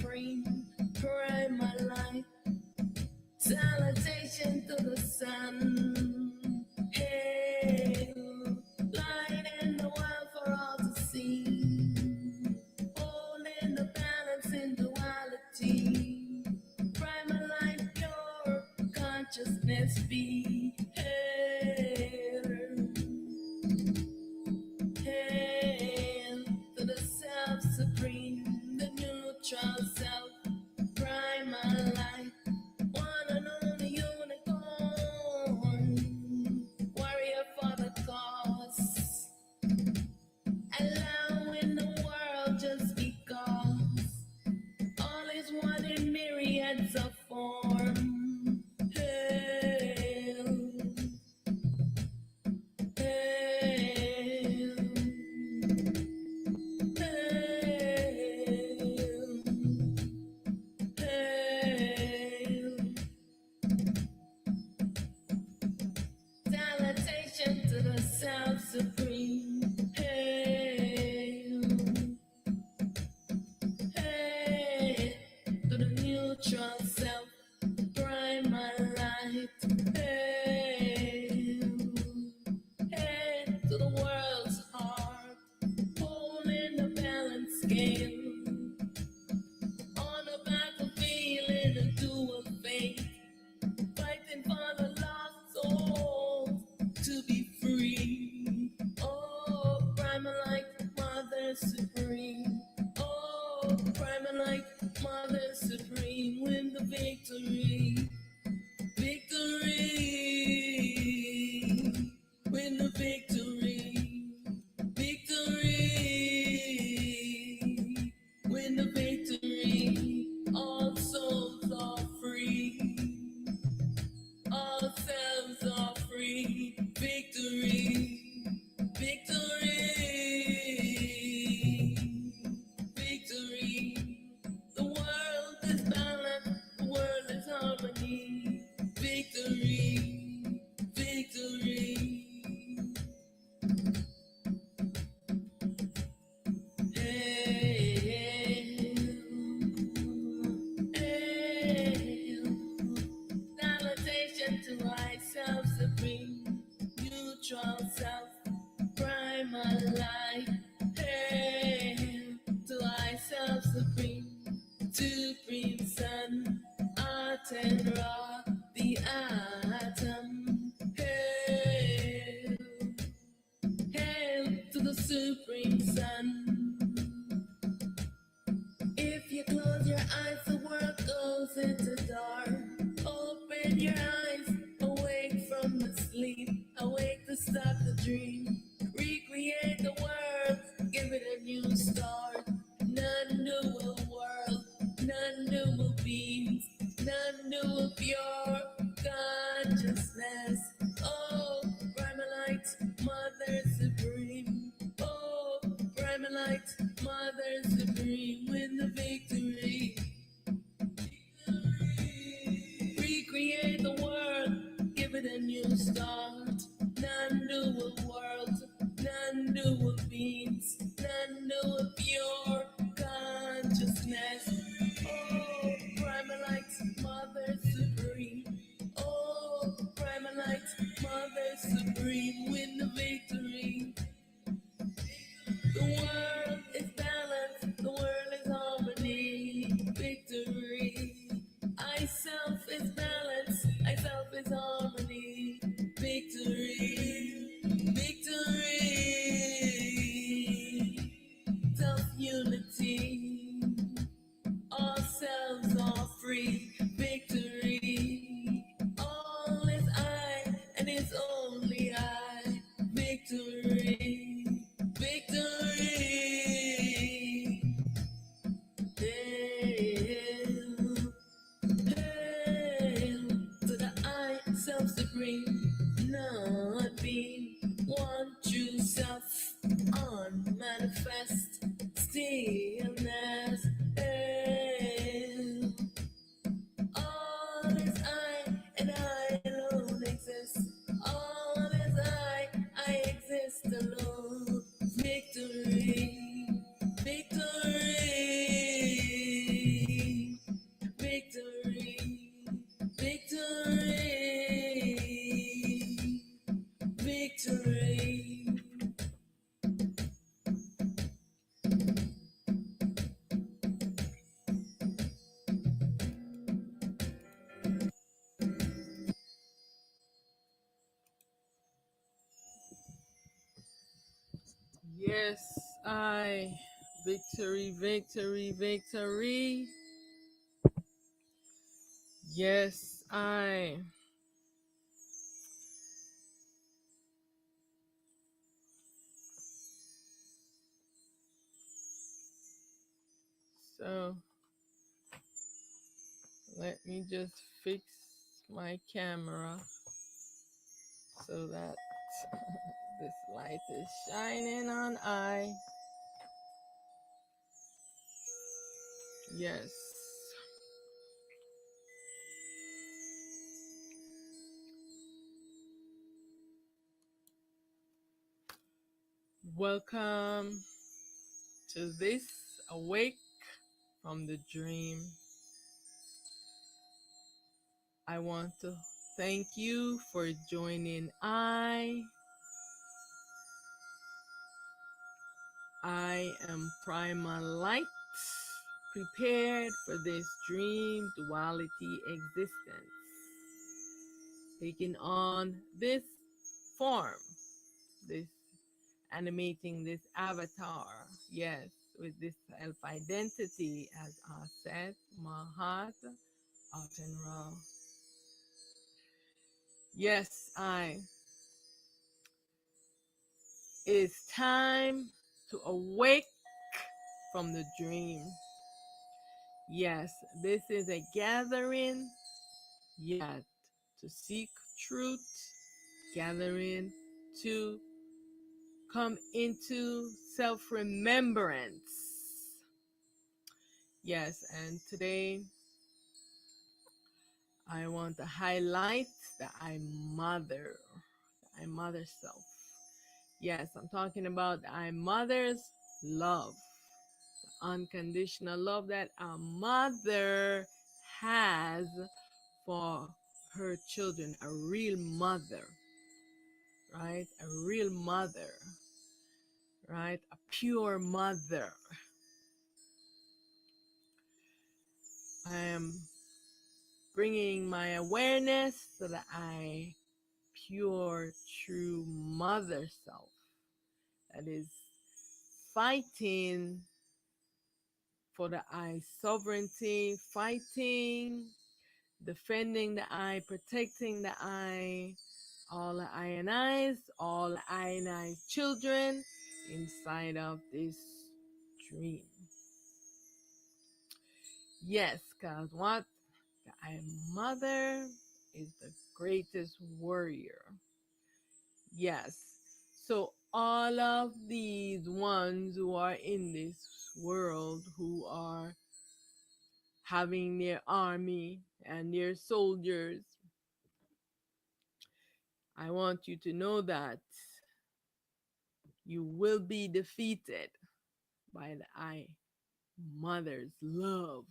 supreme, prime my life. Salutation to the sun. Hail, light in the world for all to see. Holding the balance in duality. Prime my life, pure consciousness be. Hail, hail to the self supreme, the neutral self. Prime my life. One and only unicorn, warrior for the cause, allowing the world just because all is one in myriads of form. Hail, hail, hail, hail. Salutation to the self supreme. Hail, hail to the neutral self. Prime my light. Hail, hail to the world's heart. Holding the balance scale. On the battlefield in a dual fate. Fighting for the lost souls to be free. Oh, Primalite Mother Supreme. Oh, Primalite Mother Supreme. Win the victory. Victory. Win the victory. Victory. Win the victory. All souls are free. All selves are free. Victory, victory, victory. The world is balanced, the world is harmony. Victory, victory. Hail, hail. Salutation to myself supreme, neutral self, prime my life. Hail to myself supreme, supreme sun, art and raw, the atom. Hail, hail to the supreme sun. If you close your eyes, the world goes into dark. Open your eyes, awake from the sleep, awake to stop the dream. Recreate the world, give it a new start. None new world, none new beings, none new pure consciousness. Oh, Primalite Mother Supreme. Oh, Primalite Mother Supreme. Win the victory. Recreate the world, give it a new start. None new world, none new beings, none new pure consciousness. Oh, Primalite Mother Supreme. Oh, Primalite Mother Supreme. Win the victory. The world is balanced, the world is harmony. Victory. I self is balance, I self is harmony. Victory, victory, self-unity. All selves are free. Victory, all is I and it's only I. Victory, victory. Hail, hail to the I, self-supreme, not being one true self, unmanifest stillness. Hail, all is I and I alone exist. All is I exist alone. Victory, victory. Yes, I. Victory, victory, victory. Yes, I. So, let me just fix my camera so that this light is shining on I. Yes. Welcome to this Awake from the Dream. I want to thank you for joining I am Primal Light, prepared for this dream duality existence, taking on this form, this animating this avatar, yes, with this self-identity as Aset, Mahat, Atenra. Yes, it is time to awake from the dream. Yes, this is a gathering, yet to seek truth, gathering to come into self-remembrance. Yes, and today I want to highlight the I mother self. Yes, I'm talking about the I mother's love, the unconditional love that a mother has for her children, a real mother, right? A real mother, right? A pure mother. I am bringing my awareness to the I pure, true mother self that is fighting for the I sovereignty, fighting, defending the I, protecting the I, all the all the ionized children inside of this dream. Yes, because what? The I mother is the greatest warrior. Yes. So all of these ones who are in this world, who are having their army and their soldiers, I want you to know that you will be defeated by the I mother's love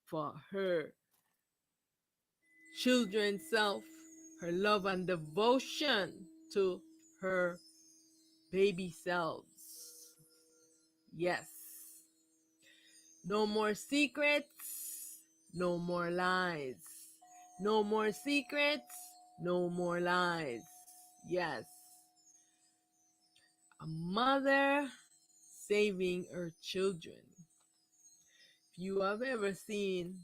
for her children's self, her love and devotion to her baby selves. Yes. No more secrets, no more lies. No more secrets, no more lies. Yes. A mother saving her children. If you have ever seen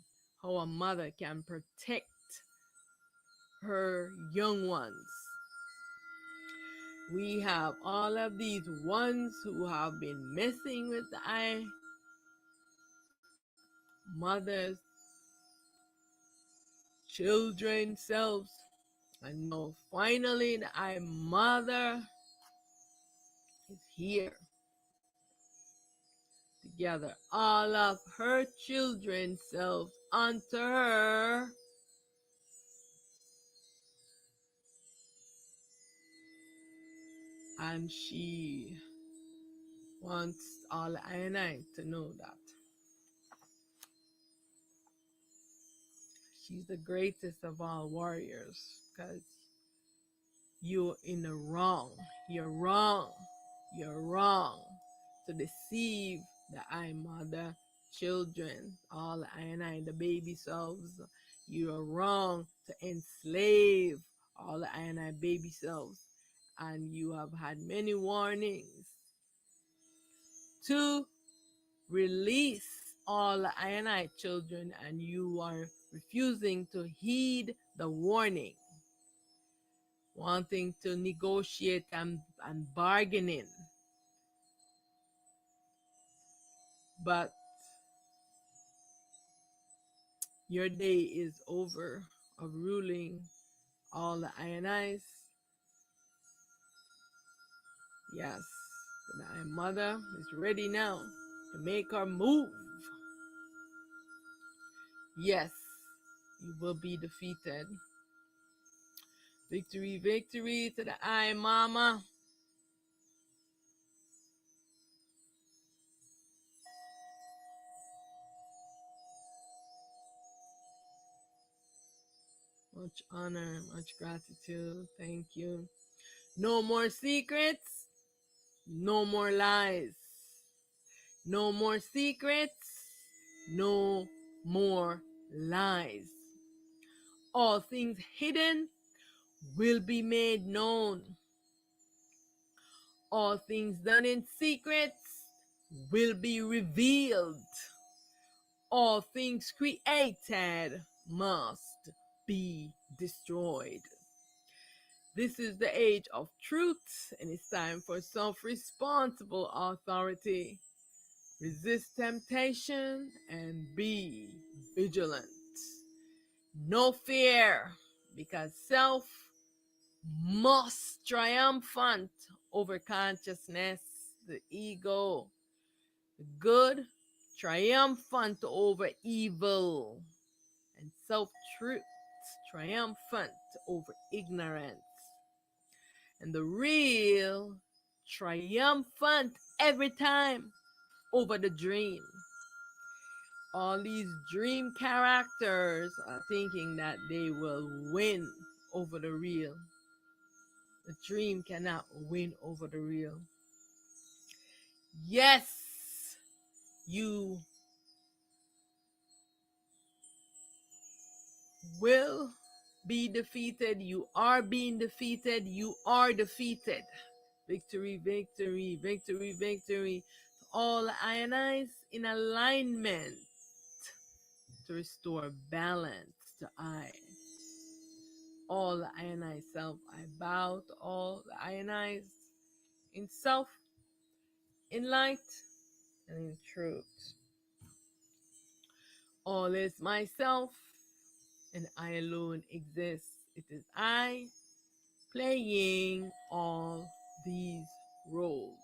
how a mother can protect her young ones, we have all of these ones who have been messing with the I mothers, children selves, and now finally the I mother is here to gather all of her children's selves unto her, and she wants all I and I to know that she's the greatest of all warriors, because you're in the wrong. You're wrong. You're wrong to deceive the I mother children, all the I and I, the baby selves. You are wrong to enslave all the I and I baby selves. And you have had many warnings to release all Ionite children, and you are refusing to heed the warning, wanting to negotiate and bargaining. But your day is over of ruling all the Ionites. Yes, the Iron Mother is ready now to make her move. Yes, you will be defeated. Victory, victory to the Iron Mama. Much honor, much gratitude. Thank you. No more secrets. No more lies. No more secrets. No more lies. All things hidden will be made known. All things done in secrets will be revealed. All things created must be destroyed. This is the age of truth, and it's time for self-responsible authority. Resist temptation and be vigilant. No fear, because self must triumphant over consciousness, the ego. The good triumphant over evil, and self-truth triumphant over ignorance. And the real triumphant every time over the dream. All these dream characters are thinking that they will win over the real. The dream cannot win over the real. Yes, you will be defeated. You are being defeated. You are defeated. Victory, victory, victory, victory. All ionize in alignment to restore balance to I. All the ionized self, I bow to all the ionized in self, in light, and in truth. All is myself, and I alone exist. It is I playing all these roles.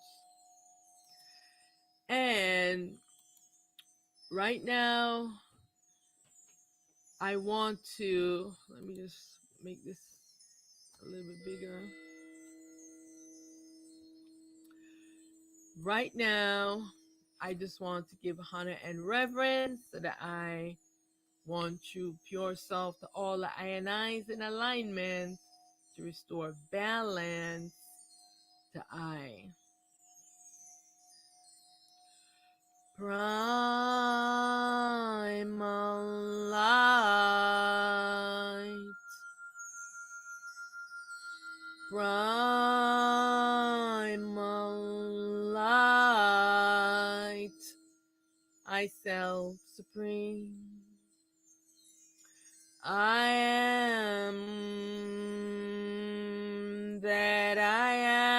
And right now, I want to, let me just make this a little bit bigger. Right now, I just want to give honor and reverence so that I want you, pure self, to all the ionize in alignment to restore balance to I. Primal light. Primal light. I self supreme. I am that I am.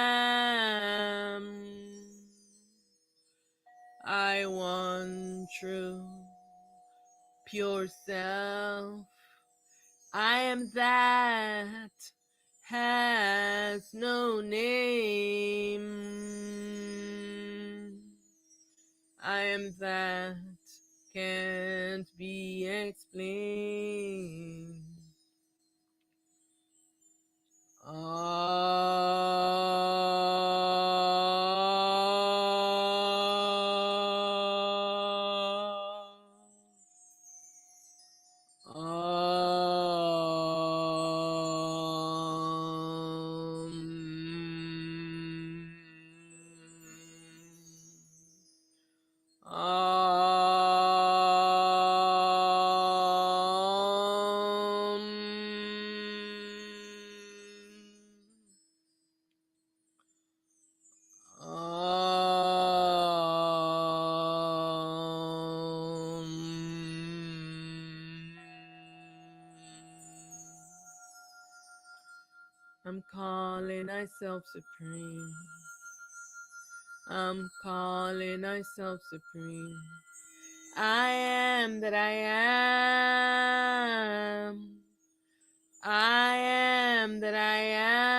I want true, pure self. I am that has no name. I am that can't be explained. I'm calling myself supreme. I'm calling myself supreme. I am that I am. I am that I am.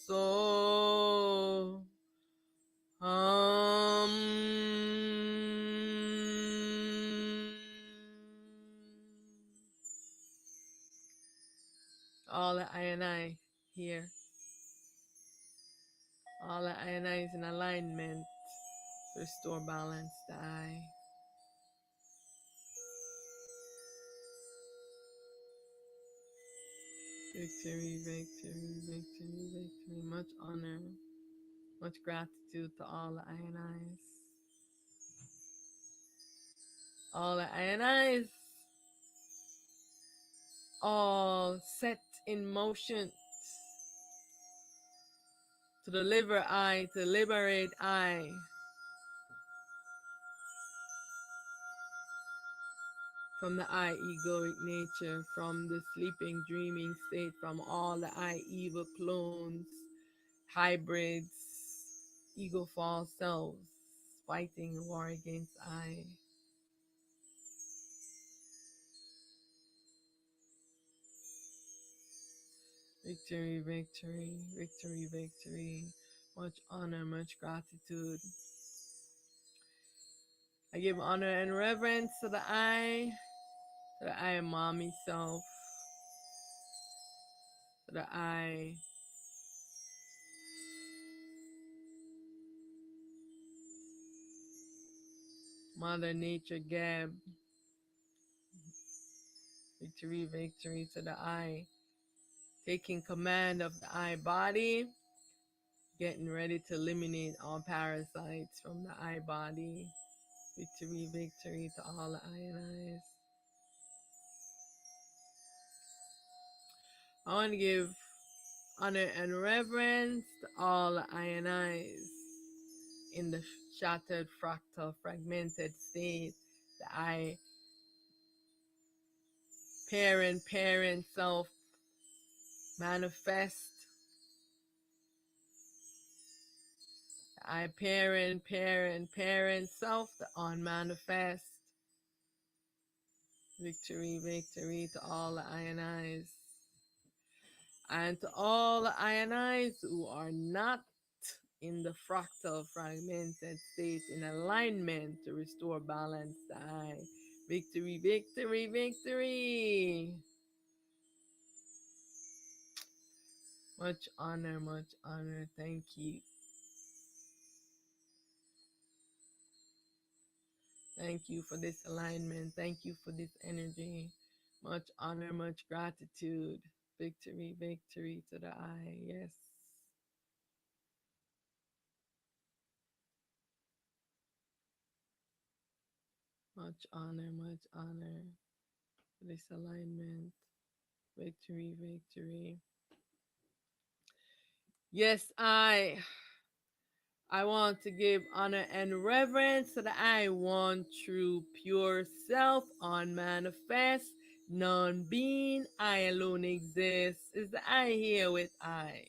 So all that I and I here, all that I and I is in alignment to restore balance to I. Victory, victory, victory, victory. Much honor, much gratitude to all the I and I's. All the I and I's, all set in motion to deliver I, to liberate I from the I egoic nature, from the sleeping, dreaming state, from all the I evil clones, hybrids, ego false selves, fighting war against I. Victory, victory, victory, victory. Much honor, much gratitude. I give honor and reverence to the I am mommy self, to the I Mother Nature Gab. Victory, victory to the I taking command of the I body, getting ready to eliminate all parasites from the I body. Victory, victory to all the I and I's. I want to give honor and reverence to all the I and I's in the shattered, fractal, fragmented state. The I parent self manifest. The I parent self, the unmanifest. Victory, victory to all the I and I's. And to all the I and I's who are not in the fractal fragmented state in alignment to restore balance to I. Victory, victory, victory. Much honor, much honor. Thank you. Thank you for this alignment. Thank you for this energy. Much honor, much gratitude. Victory, victory to the I. Yes. Much honor for this alignment. Victory, victory. Yes, I want to give honor and reverence to the I one true pure self, unmanifest, non-being, I alone exist. Is the I here with I?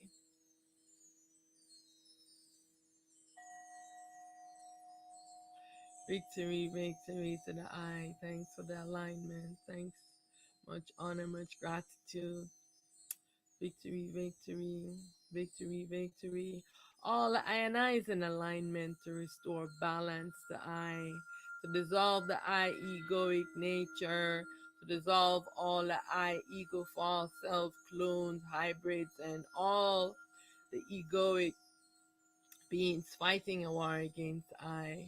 Victory, victory to the I. Thanks for the alignment. Thanks. Much honor, much gratitude. Victory, victory, victory, victory. All the I and I is in alignment to restore balance to I, to dissolve the I egoic nature, to dissolve all the I ego false self clones, hybrids, and all the egoic beings fighting a war against I.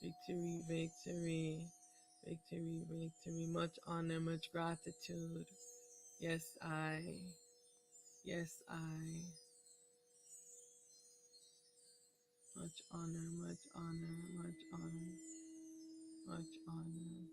Victory, victory, victory, victory. Much honor, much gratitude. Yes, I. Yes, I. Much honor, much honor, much honor, much honor.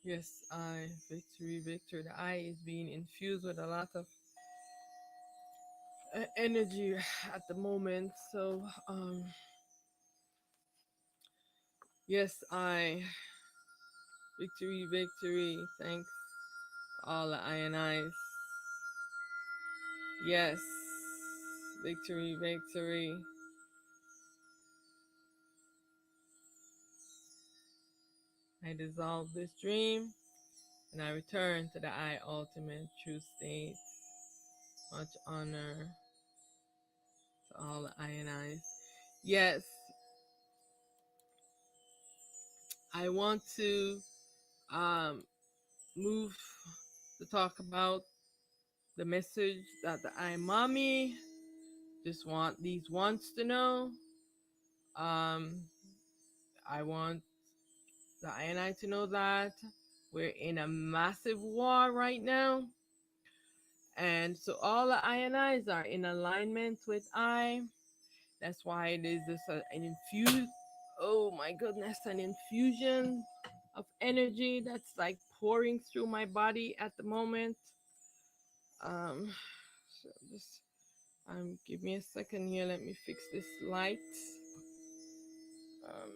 Yes, I. Victory, victory. The I is being infused with a lot of energy at the moment. So, yes, I. Victory, victory. Thanks to all the I and I's. Yes, victory, victory. I dissolve this dream and I return to the I ultimate true state. Much honor to all the I and I's. Yes, I want to um, move to talk about the message that the I mommy just want these wants to know. Um, I want the I and I to know that we're in a massive war right now. And so all the I and I's are in alignment with I. That's why it is this an infuse. Oh my goodness, an infusion of energy that's like pouring through my body at the moment. Um, so just give me a second here. Let me fix this light. Um,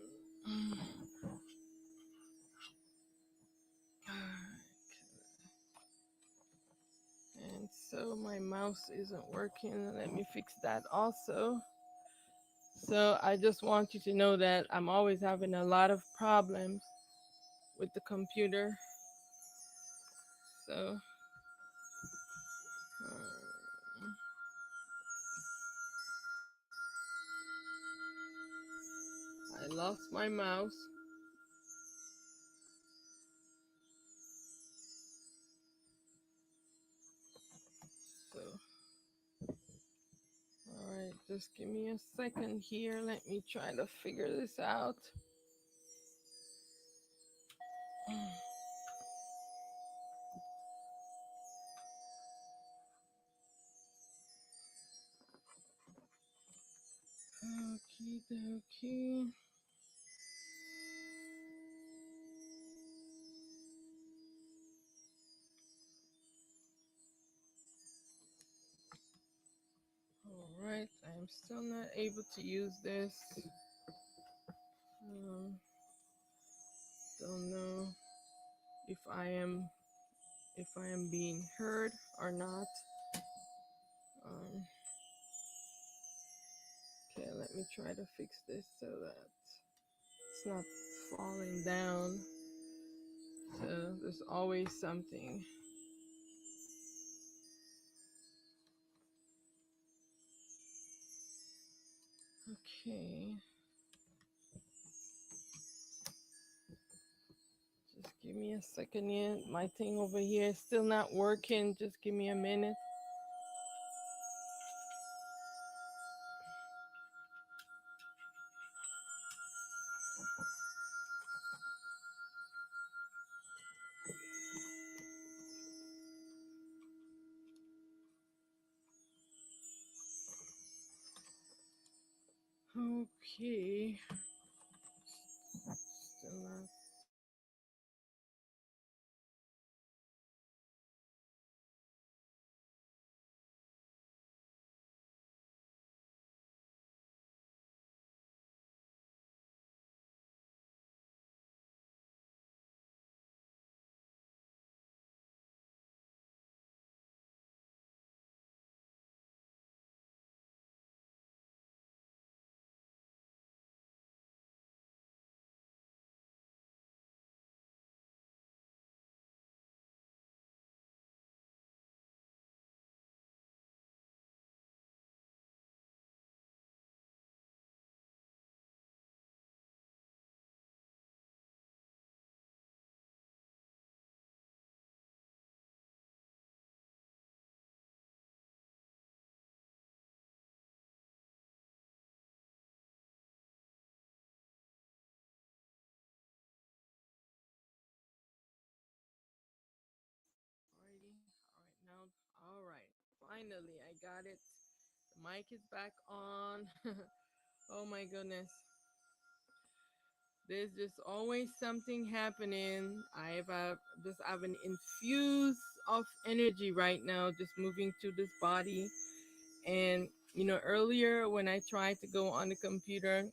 and so my mouse isn't working. Let me fix that also. So I just want you to know that I'm always having a lot of problems with the computer. So I lost my mouse. So all right, just give me a second here. Let me try to figure this out. Okie dokie. I'm still not able to use this. Um, don't know if I am being heard or not. Um, okay, let me try to fix this so that it's not falling down. So there's always something. Okay. Just give me a second here. My thing over here is still not working. Just give me a minute. Okay. Still not. Alrighty. All right now. All right. Finally, I got it. The mic is back on. Oh my goodness. There's just always something happening. Just have an infuse of energy right now, just moving through this body. And earlier when I tried to go on the computer,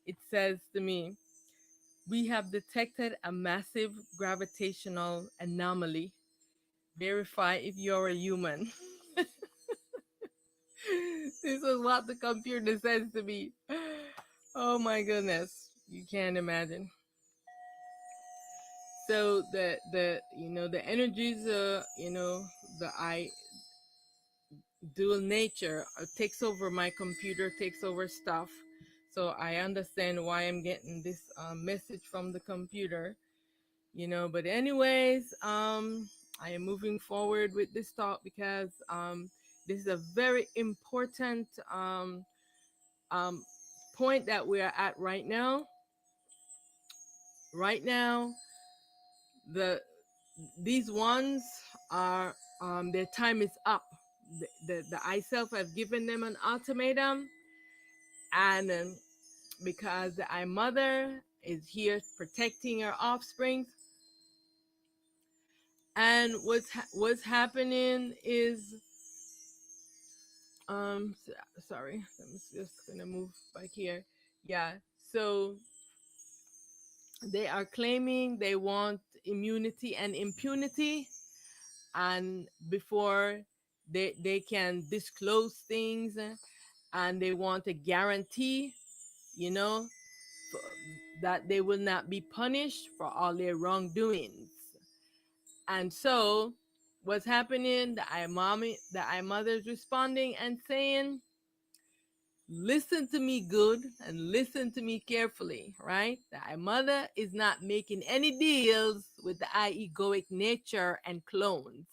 it says to me, "We have detected a massive gravitational anomaly. Verify if you're a human." This is what the computer says to me. Oh my goodness. You can't imagine. So the energies, the I dual nature takes over my computer, takes over stuff. So I understand why I'm getting this message from the computer, but anyways, I am moving forward with this talk because this is a very important um, point that we are at right now. Right now, the these ones are their time is up. The I self have given them an ultimatum, and because the I mother is here protecting her offspring, and what's happening is sorry, I'm just gonna move back here. Yeah, so they are claiming they want immunity and impunity, and before they can disclose things, and they want a guarantee, you know that they will not be punished for all their wrongdoings. And so what's happening, the I mother is responding and saying, listen to me good and listen to me carefully, right? The I mother is not making any deals with the I egoic nature and clones.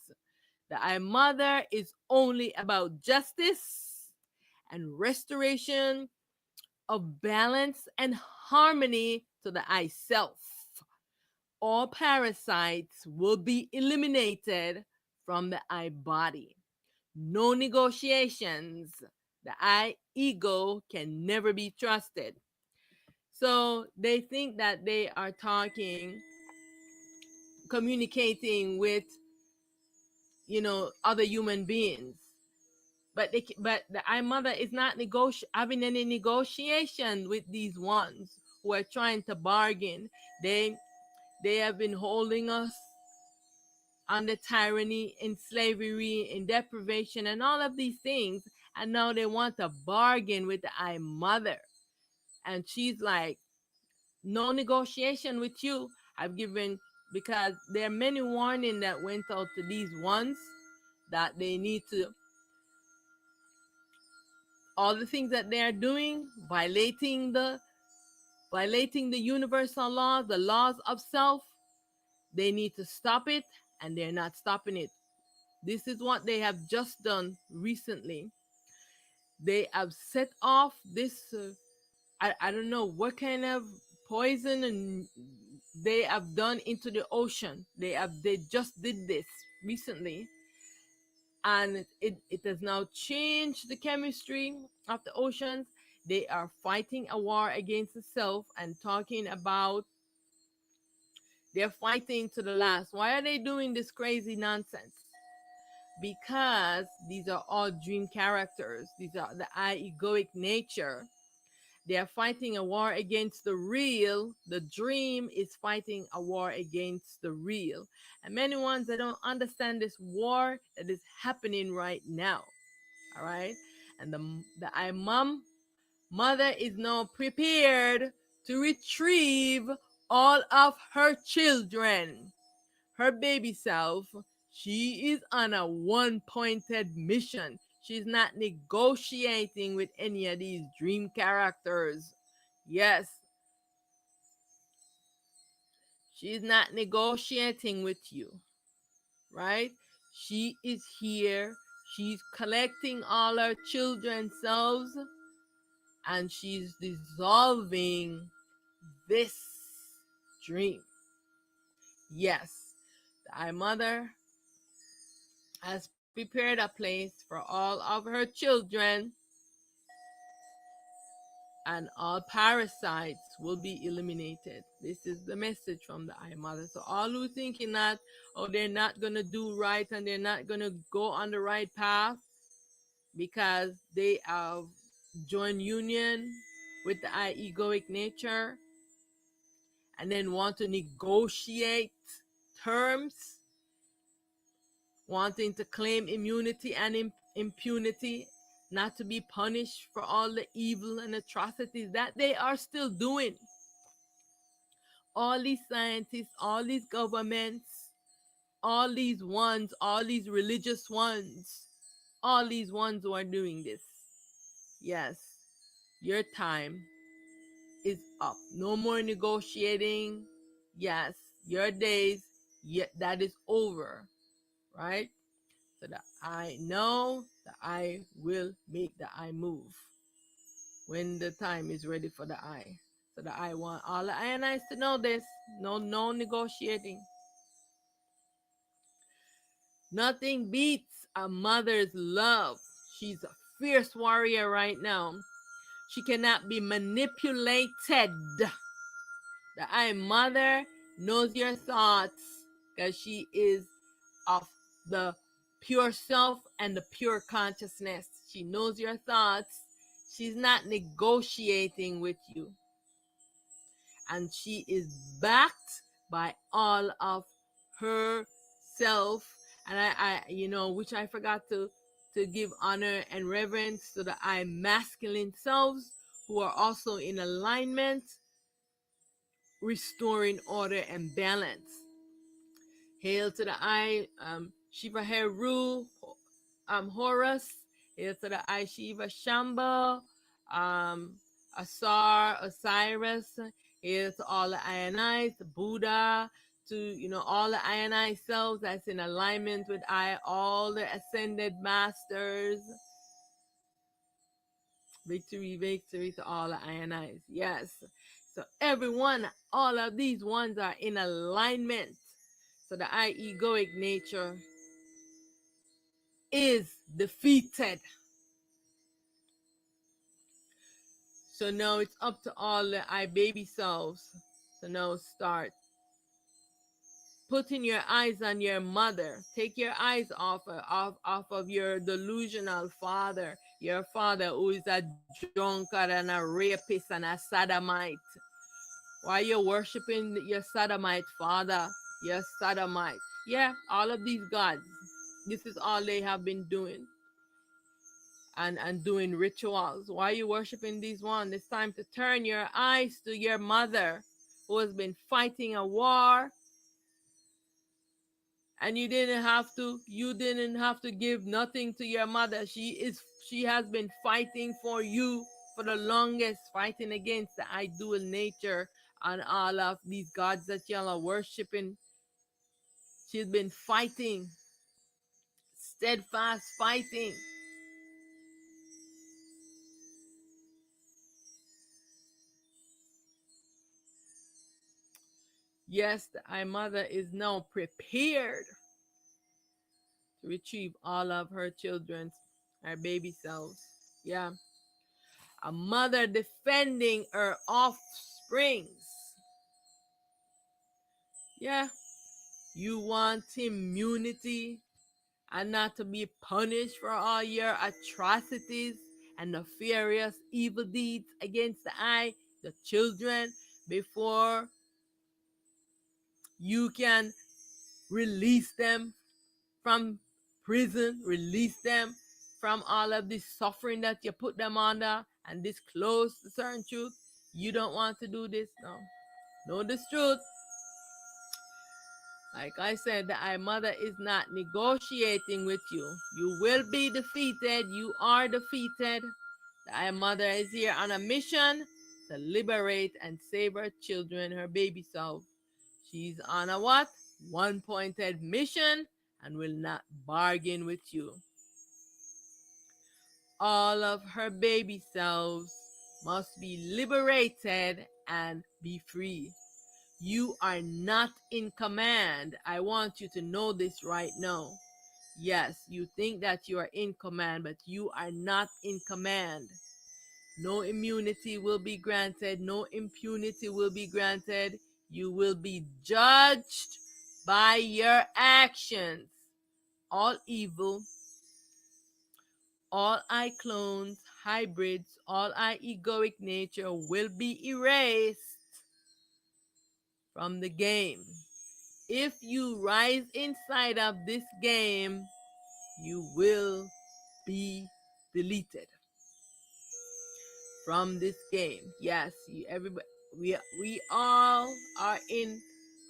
The I mother is only about justice and restoration of balance and harmony to the I self. All parasites will be eliminated from the I body. No negotiations. The I ego can never be trusted. So they think that they are talking, communicating with, other human beings. but the I mother is not having any negotiation with these ones who are trying to bargain. They they have been holding us under tyranny, in slavery, in deprivation, and all of these things. And now they want to bargain with the I mother. And she's like, no negotiation with you. I've given, because there are many warning that went out to these ones that they need to, all the things that they are doing, violating the universal laws, the laws of self, they need to stop it, and they're not stopping it. This is what they have just done recently. They have set off this, I don't know what kind of poison and they have done into the ocean. They just did this recently, and it has now changed the chemistry of the oceans. They are fighting a war against the self and talking about they're fighting to the last. Why are they doing this crazy nonsense? Because these are all dream characters. These are the I egoic nature. They are fighting a war against the real. The dream is fighting a war against the real. And many ones that don't understand this war that is happening right now. All right. And the I mother is now prepared to retrieve all of her children, her baby self. She is on a one pointed mission. She's not negotiating with any of these dream characters. Yes, she's not negotiating with you, right? She is here. She's collecting all her children's selves and she's dissolving this dream. Yes, the I Mother has prepared a place for all of her children, and all parasites will be eliminated. This is the message from the I Mother. So all who thinking that, oh, they're not gonna do right and they're not gonna go on the right path because they have joined union with the I egoic nature and then want to negotiate terms, wanting to claim immunity and impunity, not to be punished for all the evil and atrocities that they are still doing. All these scientists, all these governments, all these ones, all these religious ones, all these ones who are doing this. Yes, your time is up. No more negotiating. Yes, your days, yet that is over, right? So that I know that I will make the I move when the time is ready for the I. So that I want all the ionites to know this. No negotiating. Nothing beats a mother's love. She's a fierce warrior right now. She cannot be manipulated. The I mother knows your thoughts because she is of the pure self and the pure consciousness. She knows your thoughts. She's not negotiating with you. And she is backed by all of herself. And which I forgot to give honor and reverence to the I masculine selves who are also in alignment, restoring order and balance. Hail to the I Shiva Heru, Horus. Hail to the I Shiva Shamba, Asar, Osiris. Hail to all the Ionites, Buddha, to all the ionized selves that's in alignment with all the ascended masters. Victory, victory to all the ionized. Yes. So everyone, all of these ones are in alignment. So the I egoic nature is defeated. So now it's up to all the I baby selves to now start putting your eyes on your mother. Take your eyes off of your delusional father, your father who is a drunkard and a rapist and a sodomite. Why you worshiping your sodomite father, your sodomite? Yeah, all of these gods. This is all they have been doing and doing rituals. Why are you worshiping these ones? It's time to turn your eyes to your mother who has been fighting a war, and you didn't have to give nothing to your mother. She has been fighting for you for the longest, fighting against the ideal nature and all of these gods that y'all are worshiping. She's been fighting, steadfast fighting. Yes, the I mother is now prepared to retrieve all of her children's, her baby cells. Yeah, a mother defending her offsprings. Yeah, you want immunity and not to be punished for all your atrocities and nefarious evil deeds against the children, before you can release them from prison, release them from all of this suffering that you put them under and disclose the certain truth. You don't want to do this. No. Know this truth. Like I said, the I mother is not negotiating with you. You will be defeated. You are defeated. The I mother is here on a mission to liberate and save her children, her baby self. She's on a what? One pointed mission and will not bargain with you. All of her baby selves must be liberated and be free. You are not in command. I want you to know this right now. Yes, you think that you are in command, but you are not in command. No immunity will be granted. No impunity will be granted. You will be judged by your actions. All evil, all I clones, hybrids, all I egoic nature will be erased from the game. If you rise inside of this game, you will be deleted from this game. Yes, everybody, we all are in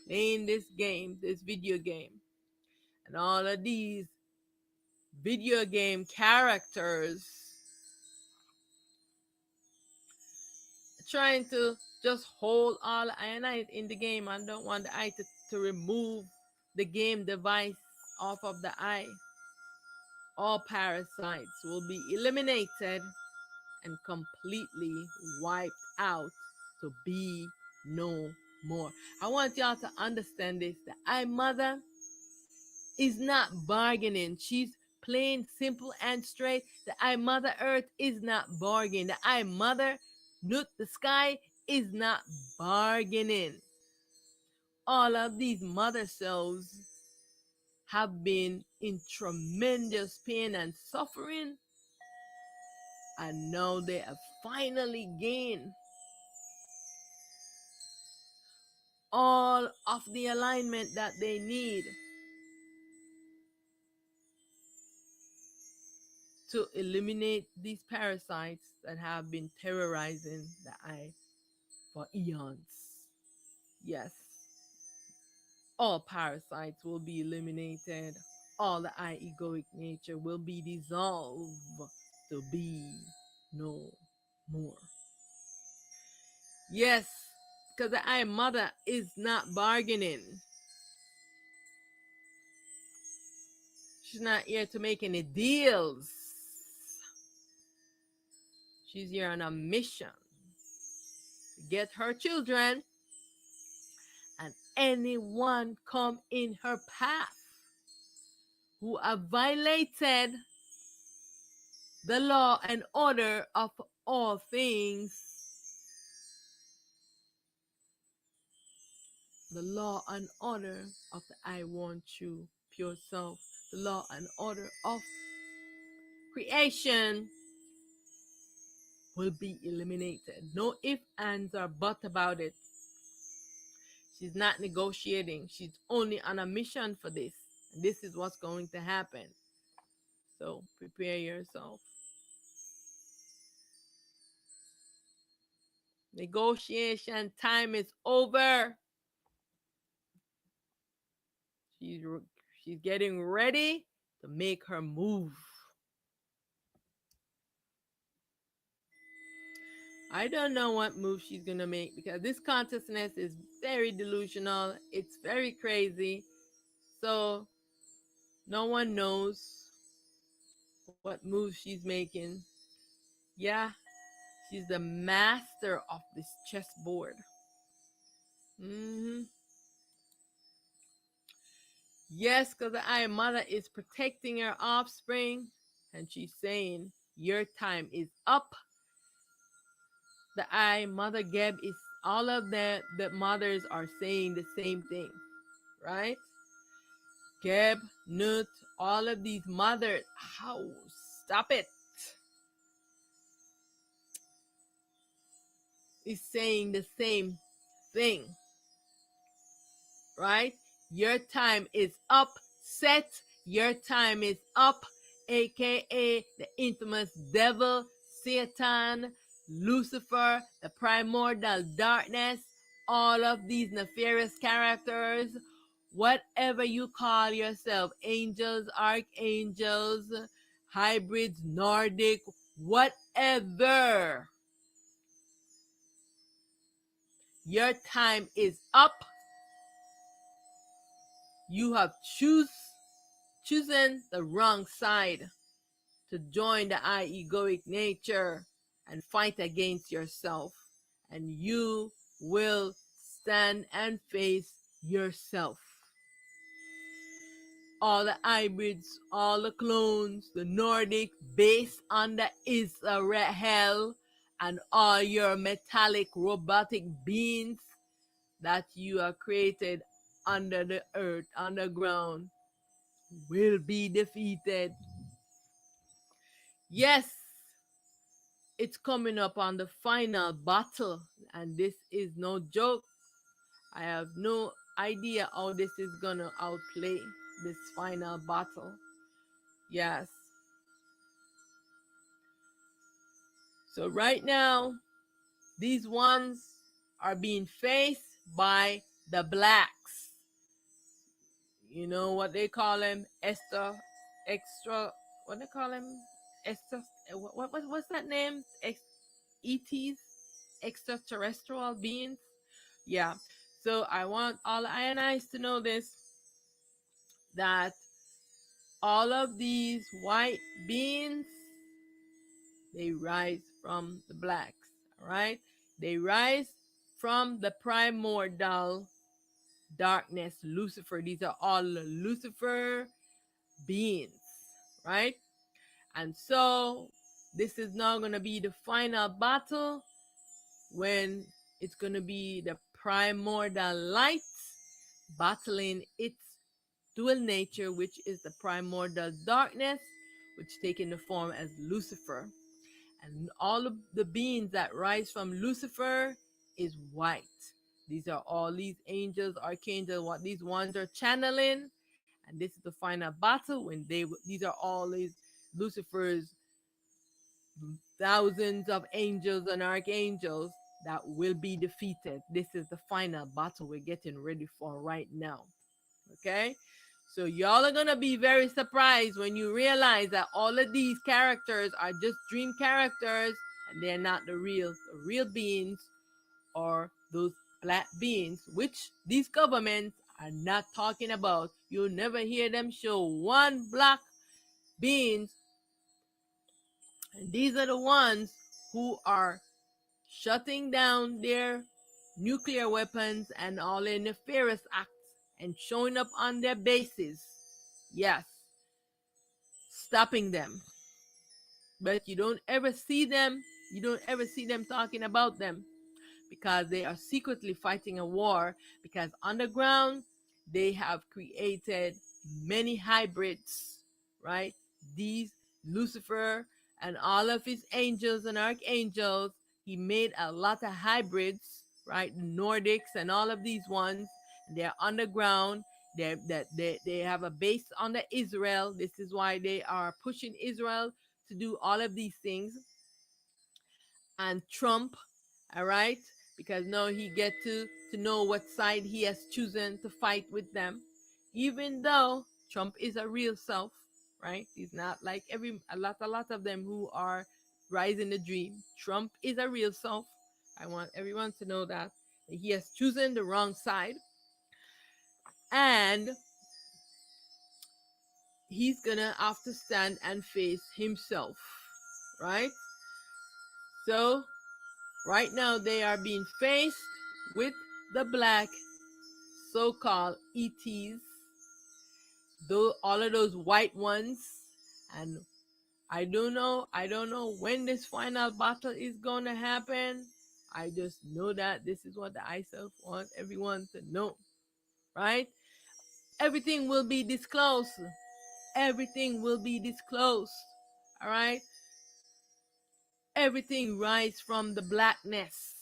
playing this game, this video game, and all of these video game characters trying to just hold all I and I in the game. I don't want the eye to remove the game device off of the eye. All parasites will be eliminated and completely wiped out to be no more. I want y'all to understand this. The I mother is not bargaining. She's plain simple and straight. The I mother earth is not bargaining. The I mother Nut the sky is not bargaining. All of these mother cells have been in tremendous pain and suffering, and now they have finally gained all of the alignment that they need to eliminate these parasites that have been terrorizing the eye for eons. Yes, all parasites will be eliminated. All the eye egoic nature will be dissolved to be no more. Yes, because the I mother is not bargaining. She's not here to make any deals. She's here on a mission to get her children and anyone come in her path who have violated the law and order of all things The law and order of the I want you pure self, the law and order of creation will be eliminated. No ifs, ands, or buts about it. She's not negotiating. She's only on a mission for this. And this is what's going to happen. So prepare yourself. Negotiation time is over. She's she's getting ready to make her move. I don't know what move she's gonna make because this consciousness is very delusional. It's very crazy. So no one knows what move she's making. Yeah, she's the master of this chessboard. hmm Yes, because the I mother is protecting her offspring, and she's saying, "Your time is up." The I mother Geb is all of the mothers are saying the same thing, right? Geb, Nut, all of these mothers. How? Stop it! Is saying the same thing, right? Your time is up. Set. Your time is up. AKA the infamous devil, Satan, Lucifer, the primordial darkness, all of these nefarious characters, whatever you call yourself, angels, archangels, hybrids, Nordic, whatever. Your time is up. You have chosen the wrong side to join the I egoic nature and fight against yourself. And you will stand and face yourself. All the hybrids, all the clones, the Nordic based on the Israel, and all your metallic robotic beings that you are created under the earth, underground, will be defeated. Yes, it's coming up on the final battle, and this is no joke. I have no idea how this is gonna outplay this final battle. Yes. So right now, these ones are being faced by the blacks. You know what they call them? What they call them? Extra, what's that name? ETs? Extraterrestrial beings? Yeah. So I want all the INIs to know this, that all of these white beings, they rise from the blacks. All right? They rise from the primordial darkness, Lucifer. These are all Lucifer beings, right? And so this is now going to be the final battle, when it's going to be the primordial light battling its dual nature, which is the primordial darkness, which taking the form as Lucifer. And all of the beings that rise from Lucifer is white. These are all these angels, archangels, what these ones are channeling. And this is the final battle, when these are all these Lucifer's thousands of angels and archangels that will be defeated. This is the final battle we're getting ready for right now. Okay? So y'all are gonna be very surprised when you realize that all of these characters are just dream characters, and they're not the real beings, or those black beings, which these governments are not talking about. You'll never hear them show one black beings, and these are the ones who are shutting down their nuclear weapons and all their nefarious acts and showing up on their bases. Yes, stopping them. But you don't ever see them talking about them, because they are secretly fighting a war, because underground they have created many hybrids, right? These Lucifer and all of his angels and archangels, he made a lot of hybrids, right? The Nordics and all of these ones, they're underground. They have a base under Israel. This is why they are pushing Israel to do all of these things. And Trump, all right, because now he get to know what side he has chosen to fight with them, even though Trump is a real self, right? He's not like a lot of them who are rising the dream. Trump is a real self. I want everyone to know that he has chosen the wrong side, and he's gonna have to stand and face himself, right? So right now they are being faced with the black so-called ETs, though all of those white ones, and I don't know when this final battle is gonna happen. I just know that this is what the ISAF wants everyone to know, right? Everything will be disclosed. Everything will be disclosed. All right? Everything rise from the blackness.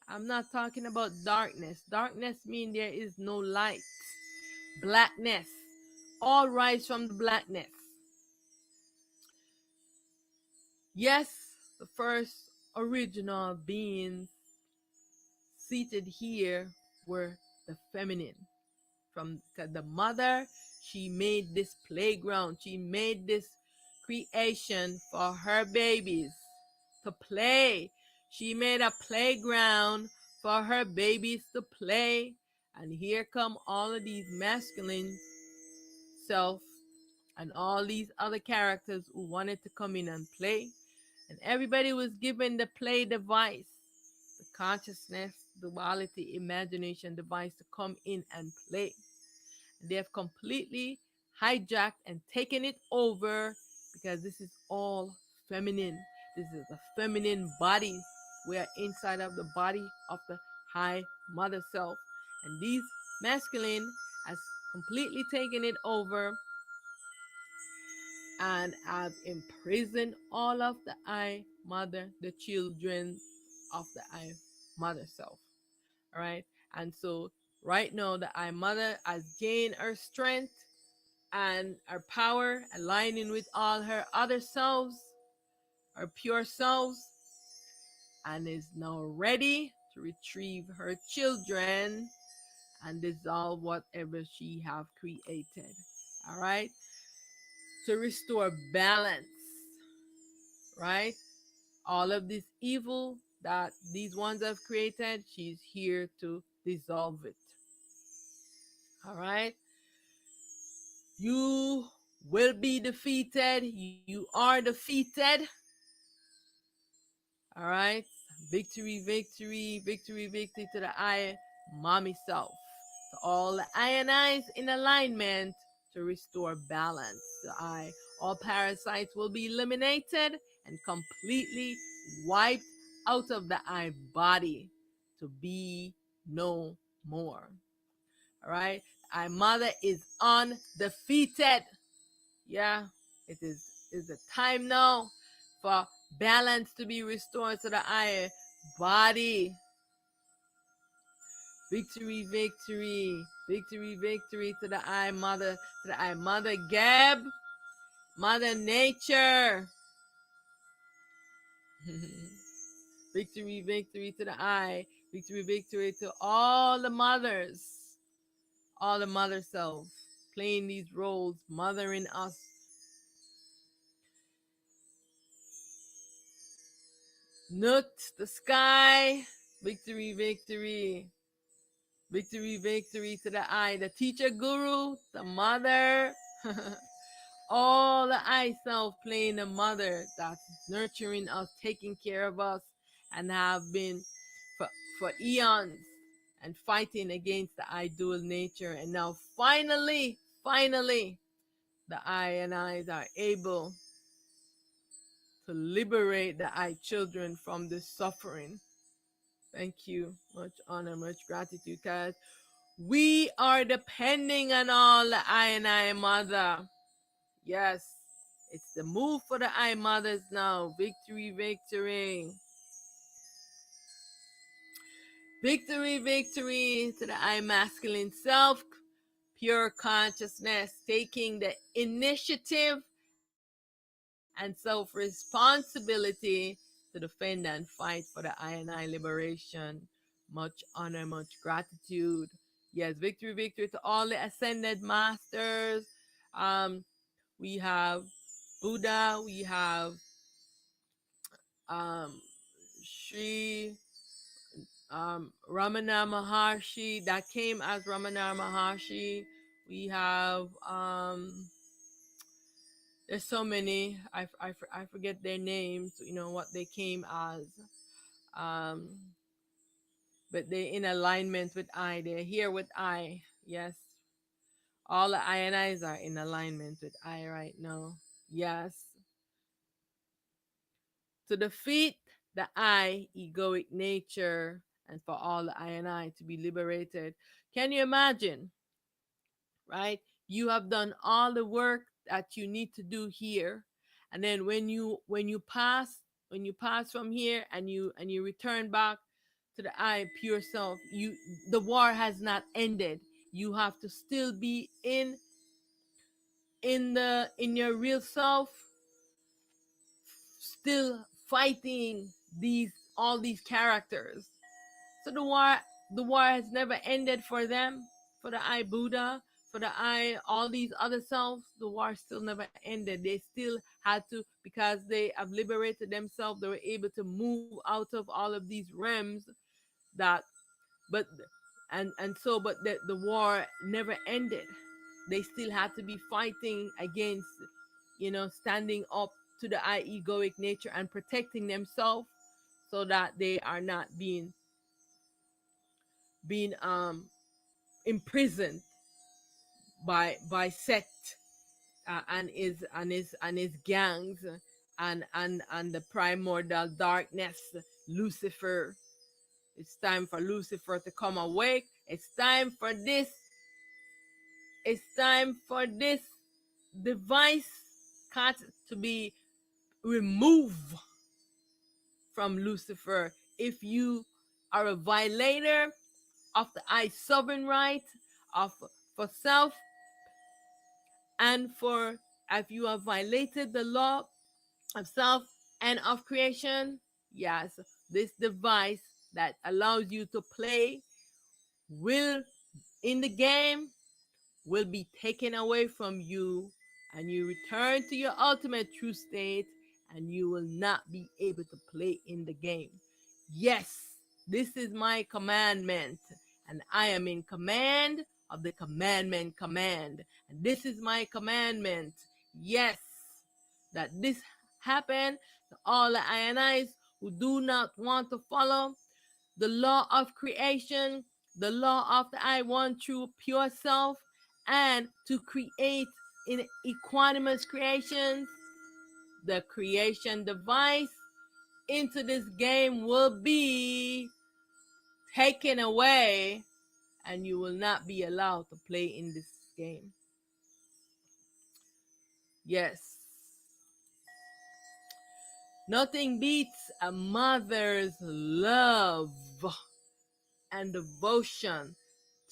I'm not talking about darkness. Darkness means there is no light. Blackness. All rise from the blackness. Yes, the first original beings seated here were the feminine. From the mother, she made this playground. She made this creation for her babies to play. She made a playground for her babies to play. And here come all of these masculine self and all these other characters who wanted to come in and play. And everybody was given the play device, the consciousness, duality, imagination device to come in and play. They have completely hijacked and taken it over, because this is all feminine. This is a feminine body. We are inside of the body of the high mother self. And these masculine has completely taken it over and have imprisoned all of the I mother, the children of the I mother self. All right. And so right now the I mother has gained her strength and her power, aligning with all her other selves, her pure selves, and is now ready to retrieve her children and dissolve whatever she have created. All right. To restore balance, right? All of this evil that these ones have created, she's here to dissolve it. All right? You will be defeated. You are defeated. All right? Victory, victory, victory, victory to the I, mommy self. To all the I and I's in alignment to restore balance. The I, all parasites will be eliminated and completely wiped out of the I body to be no more. All right? I mother is undefeated. Yeah, it is the time now for balance to be restored to the I body. Victory, victory, victory, victory to the I mother, to the I mother Gab, Mother Nature. Victory, victory to the I. Victory, victory to all the mothers, all the mother self, playing these roles, mothering us. Nut, the sky. Victory, victory. Victory, victory to the I, the teacher guru, the mother. All the I self playing the mother that's nurturing us, taking care of us, and have been for eons and fighting against the I dual nature. And now finally, the I and I's are able to liberate the I children from this suffering Thank you. Much honor, much gratitude, cause we are depending on all the I and I mother. Yes. It's the move for the I mothers now. Victory, victory. Victory, victory to the I masculine self. Pure consciousness taking the initiative and self responsibility to defend and fight for the I and I liberation. Much honor, much gratitude. Yes, victory, victory to all the ascended masters. Um, we have Buddha, we have um, Sri Ramana Maharshi that came as Ramana Maharshi. We have there's so many I forget their names, you know what they came as, um, but they're in alignment with I. They're here with I. Yes, all the I and I's are in alignment with I right now. Yes, to defeat the I egoic nature and for all the I and I to be liberated. Can you imagine, right? You have done all the work that you need to do here, and then when you pass from here and you return back to the I pure self, you the war has not ended. You have to still be in your real self, still fighting these all these characters. So the war has never ended for them, for the I Buddha, for the I all these other selves. The war still never ended. They still had to, because they have liberated themselves. They were able to move out of all of these realms that, but the war never ended. They still had to be fighting against, standing up to the I egoic nature and protecting themselves so that they are not being imprisoned by Set, and his gangs, and the primordial darkness, Lucifer. It's time for Lucifer to come awake. It's time for this. It's time for this device to be removed from Lucifer. If you are a violator of the I sovereign right of for self, and for if you have violated the law of self and of creation, yes, this device that allows you to play will in the game will be taken away from you, and you return to your ultimate true state, and you will not be able to play in the game. Yes, this is my commandment, and I am in command of the commandment command. And this is my commandment. Yes, that this happen to all the INIs who do not want to follow the law of creation, the law of the I one true pure self, and to create in equanimous creations. The creation device into this game will be taken away, and you will not be allowed to play in this game. Yes. Nothing beats a mother's love and devotion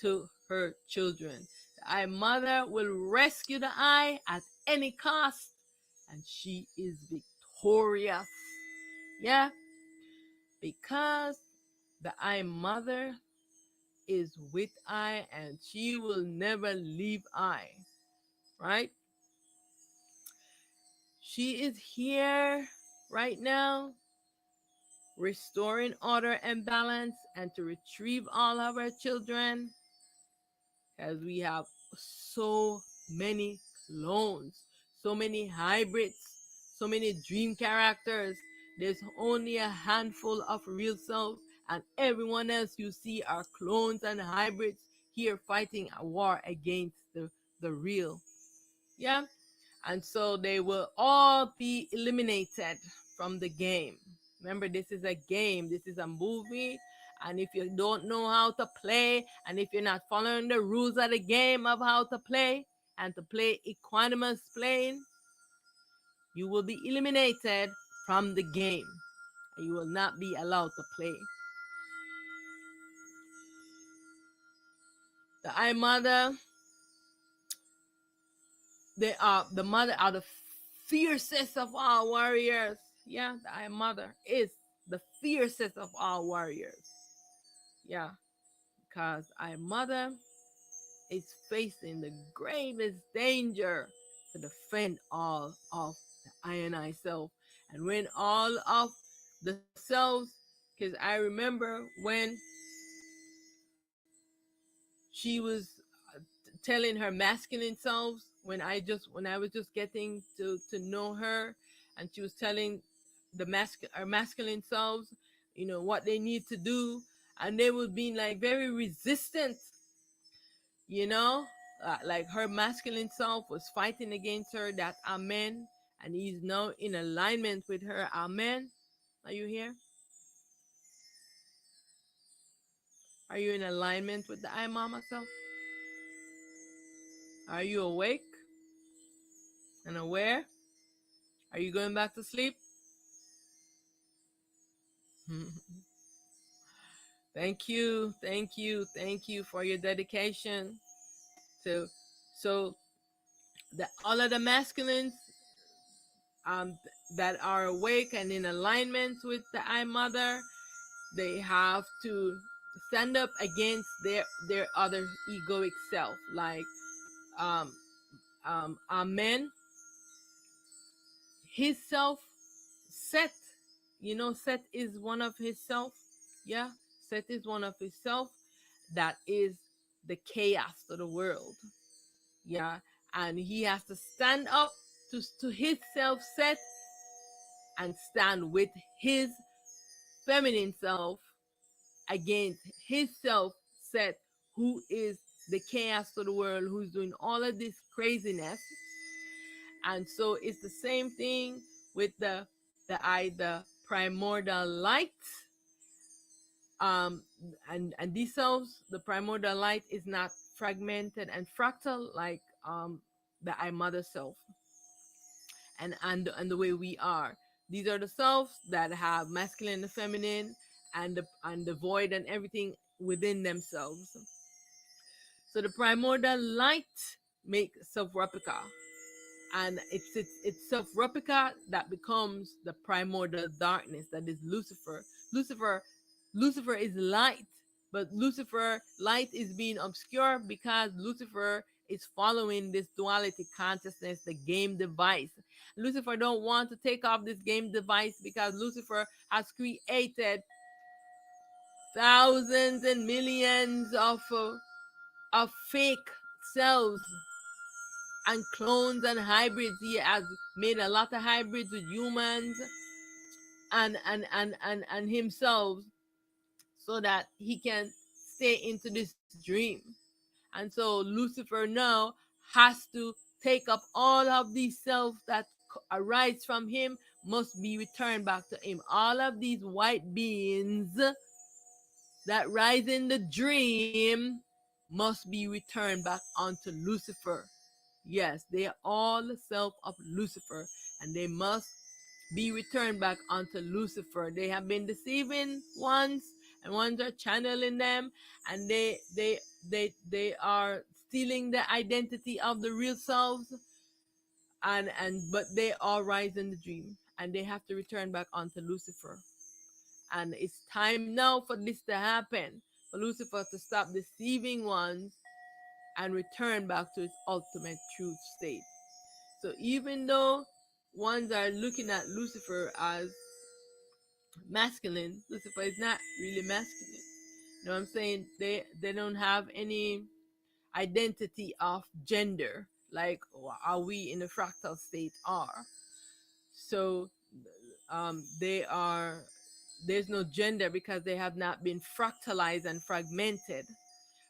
to her children. The I mother will rescue the I at any cost, and she is victorious. Yeah, because the I mother is with I, and she will never leave I. Right? She is here right now, restoring order and balance, and to retrieve all of our children, as we have so many clones, so many hybrids, so many dream characters. There's only a handful of real selves, and everyone else you see are clones and hybrids here fighting a war against the real. Yeah? And so they will all be eliminated from the game. Remember, this is a game, this is a movie, And if you don't know how to play, and if you're not following the rules of the game of how to play and to play equanimous playing, you will be eliminated from the game. And you will not be allowed to play. The I mother, they are the mother are the fiercest of all warriors. Yeah, the I mother is the fiercest of all warriors. Yeah, because I mother is facing the gravest danger to defend all of the I and I self. And when all of the selves, because I remember when she was telling her masculine selves when I was just getting to know her, and she was telling our masculine selves, what they need to do, and they were being like very resistant, you know, like her masculine self was fighting against her, that amen, and he's now in alignment with her, amen. Are you here? Are you in alignment with the I mama self? Are you awake and aware? Are you going back to sleep? Thank you, thank you, thank you for your dedication to so that all of the masculines um that are awake and in alignment with the I mother, they have to stand up against their other egoic self, like um amen, his self, set, set is one of his self. Yeah, set is one of his self, that is the chaos of the world. Yeah, and he has to stand up to his self set, and stand with his feminine self against his self set, who is the chaos of the world, who's doing all of this craziness. And so it's the same thing with the primordial light. um and these cells, the primordial light is not fragmented and fractal like the I mother self, and the way we are. These are the selves that have masculine and feminine, and the void and everything within themselves. So the primordial light make self replica, and it's self replica that becomes the primordial darkness, that is Lucifer. Lucifer is light, but Lucifer light is being obscure because Lucifer is following this duality consciousness, the game device. Lucifer don't want to take off this game device because Lucifer has created thousands and millions of fake selves and clones and hybrids. He has made a lot of hybrids with humans and himself, so that he can stay into this dream. And so Lucifer now has to take up all of these selves that arise from him, must be returned back to him. All of these white beings that rise in the dream must be returned back onto Lucifer. Yes, they are all the self of Lucifer, and they must be returned back onto Lucifer. They have been deceiving ones, and ones are channeling them, and they are stealing the identity of the real selves, and but they all rise in the dream, and they have to return back onto Lucifer. And it's time now for this to happen, for Lucifer to stop deceiving ones and return back to its ultimate truth state. So even though ones are looking at Lucifer as masculine, Lucifer is not really masculine. You know what I'm saying? They don't have any identity of gender like how we in the fractal state are. So they are there's no gender because they have not been fractalized and fragmented.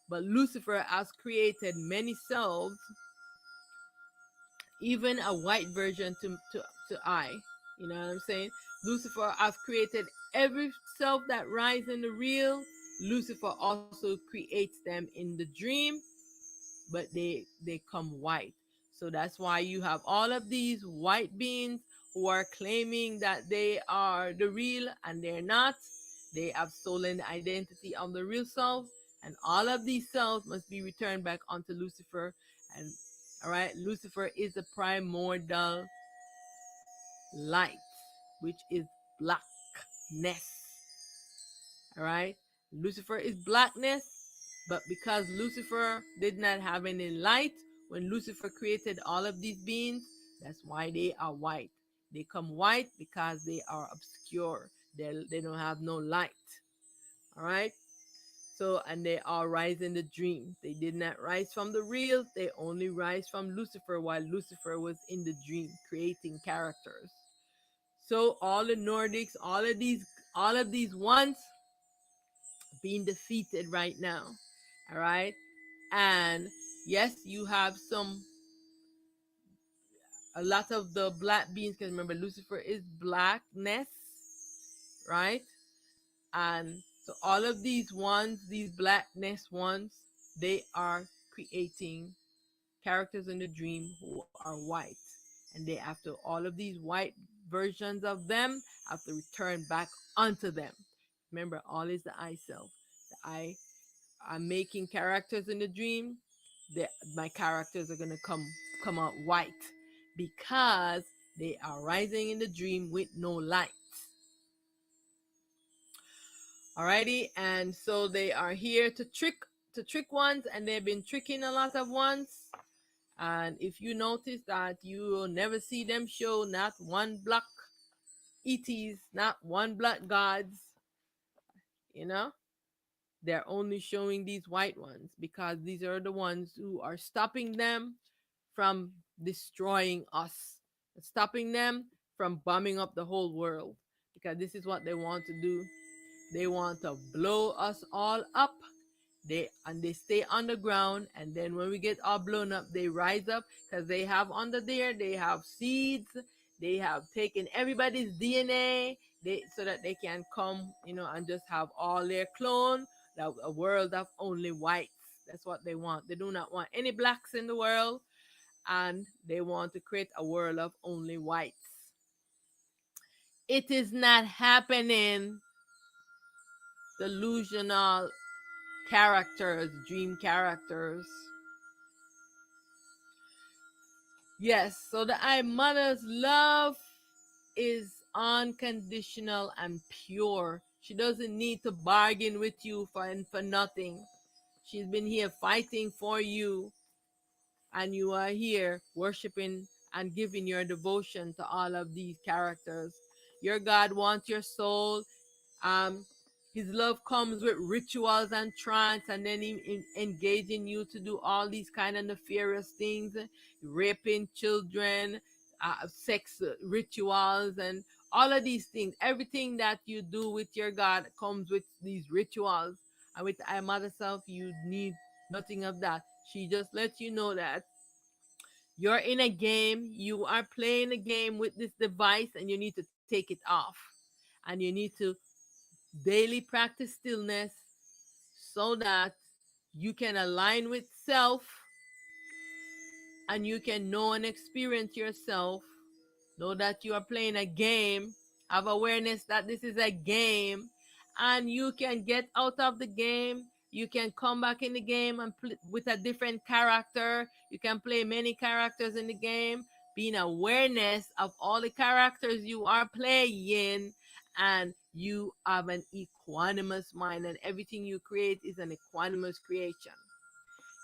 But Lucifer has created many selves, even a white version to I. You know what I'm saying? Lucifer have created every self that rise in the real. Lucifer also creates them in the dream, but they come white. So that's why you have all of these white beings who are claiming that they are the real and they're not. They have stolen the identity of the real self, and all of these selves must be returned back onto Lucifer. And all right, Lucifer is the primordial light, which is blackness. All right, Lucifer is blackness, but because Lucifer did not have any light when Lucifer created all of these beings, that's why they are white. They come white because they are obscure. They don't have no light. All right. So, and they all rise in the dream. They did not rise from the real. They only rise from Lucifer while Lucifer was in the dream creating characters. So all the Nordics, all of these ones being defeated right now. All right. And yes, you have a lot of the black beings, because remember, Lucifer is blackness, right? And so all of these ones, these blackness ones, they are creating characters in the dream who are white. And they have to, all of these white versions of them have to return back onto them. Remember, all is the I self. The I I'm making characters in the dream, my characters are gonna come out white because they are rising in the dream with no light. Alrighty, and so they are here to trick ones, and they've been tricking a lot of ones. And if you notice that you will never see them show not one black ETs, not one black gods, you know, they're only showing these white ones because these are the ones who are stopping them from destroying us, stopping them from bombing up the whole world, because this is what they want to do. They want to blow us all up. They stay underground, and then when we get all blown up, they rise up because they have under there, they have seeds. They have taken everybody's DNA, so that they can come, and just have all their clone. A world of only whites. That's what they want. They do not want any blacks in the world, and they want to create a world of only whites. It is not happening. Delusional characters, dream characters. Yes, so the I mother's love is unconditional and pure. She doesn't need to bargain with you for nothing. She's been here fighting for you, and you are here worshiping and giving your devotion to all of these characters. Your God wants your soul. um his love comes with rituals and trance, and then engaging you to do all these kind of nefarious things, raping children, sex rituals, and all of these things. Everything that you do with your God comes with these rituals. And with I mother self, you need nothing of that. She just lets you know that you're in a game, you are playing a game with this device, and you need to take it off. And you need to daily practice stillness so that you can align with self, and you can know and experience yourself. Know that you are playing a game. Have awareness that this is a game, and you can get out of the game. You can come back in the game and with a different character. You can play many characters in the game. Being awareness of all the characters you are playing, and you have an equanimous mind, and everything you create is an equanimous creation.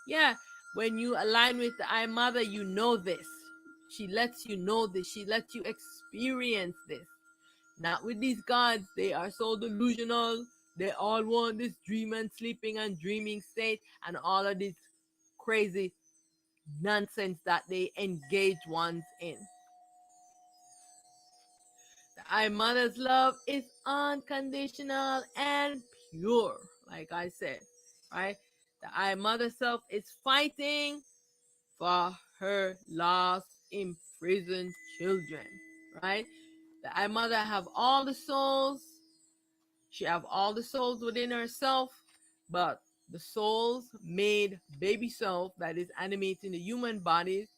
Yeah, when you align with the I Mother, you know this. She lets you know this. She lets you experience this. Not with these gods. They are so delusional. They all want this dream and sleeping and dreaming state, and all of this crazy nonsense that they engage ones in. The I Mother's love is unconditional and pure, like I said, right? The I Mother self is fighting for her lost imprisoned children, right? The I Mother have all the souls. She have all the souls within herself, but the souls made baby self that is animating the human bodies,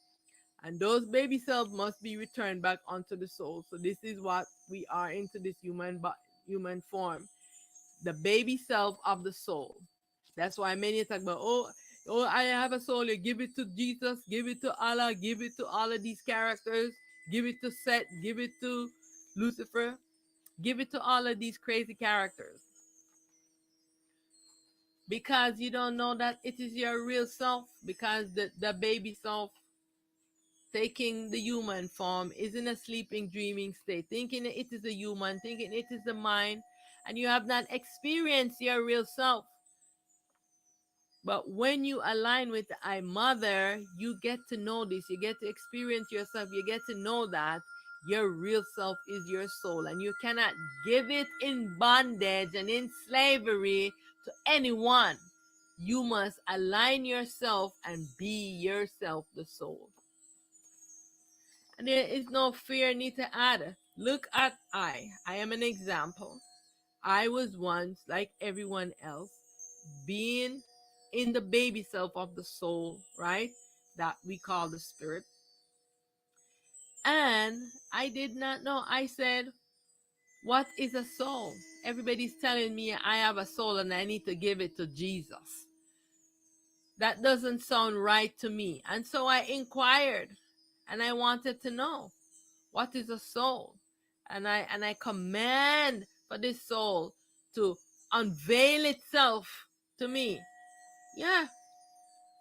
and those baby cells must be returned back onto the soul. So this is what we are into this human form, the baby self of the soul. That's why many talk about, oh, I have a soul. You give it to Jesus, give it to Allah, give it to all of these characters, give it to Set, give it to Lucifer, give it to all of these crazy characters, because you don't know that it is your real self, because the baby self taking the human form is in a sleeping dreaming state, thinking it is a human, thinking it is the mind, and you have not experienced your real self. But when you align with the I Mother, you get to know this, you get to experience yourself, you get to know that your real self is your soul, and you cannot give it in bondage and in slavery to anyone. You must align yourself and be yourself, the soul. And there is no fear need to add. Look at I. I am an example. I was once, like everyone else, being in the baby self of the soul, right? That we call the spirit. And I did not know. I said, what is a soul? Everybody's telling me I have a soul and I need to give it to Jesus. That doesn't sound right to me. And so I inquired and I wanted to know, what is a soul? And I command for this soul to unveil itself to me. Yeah.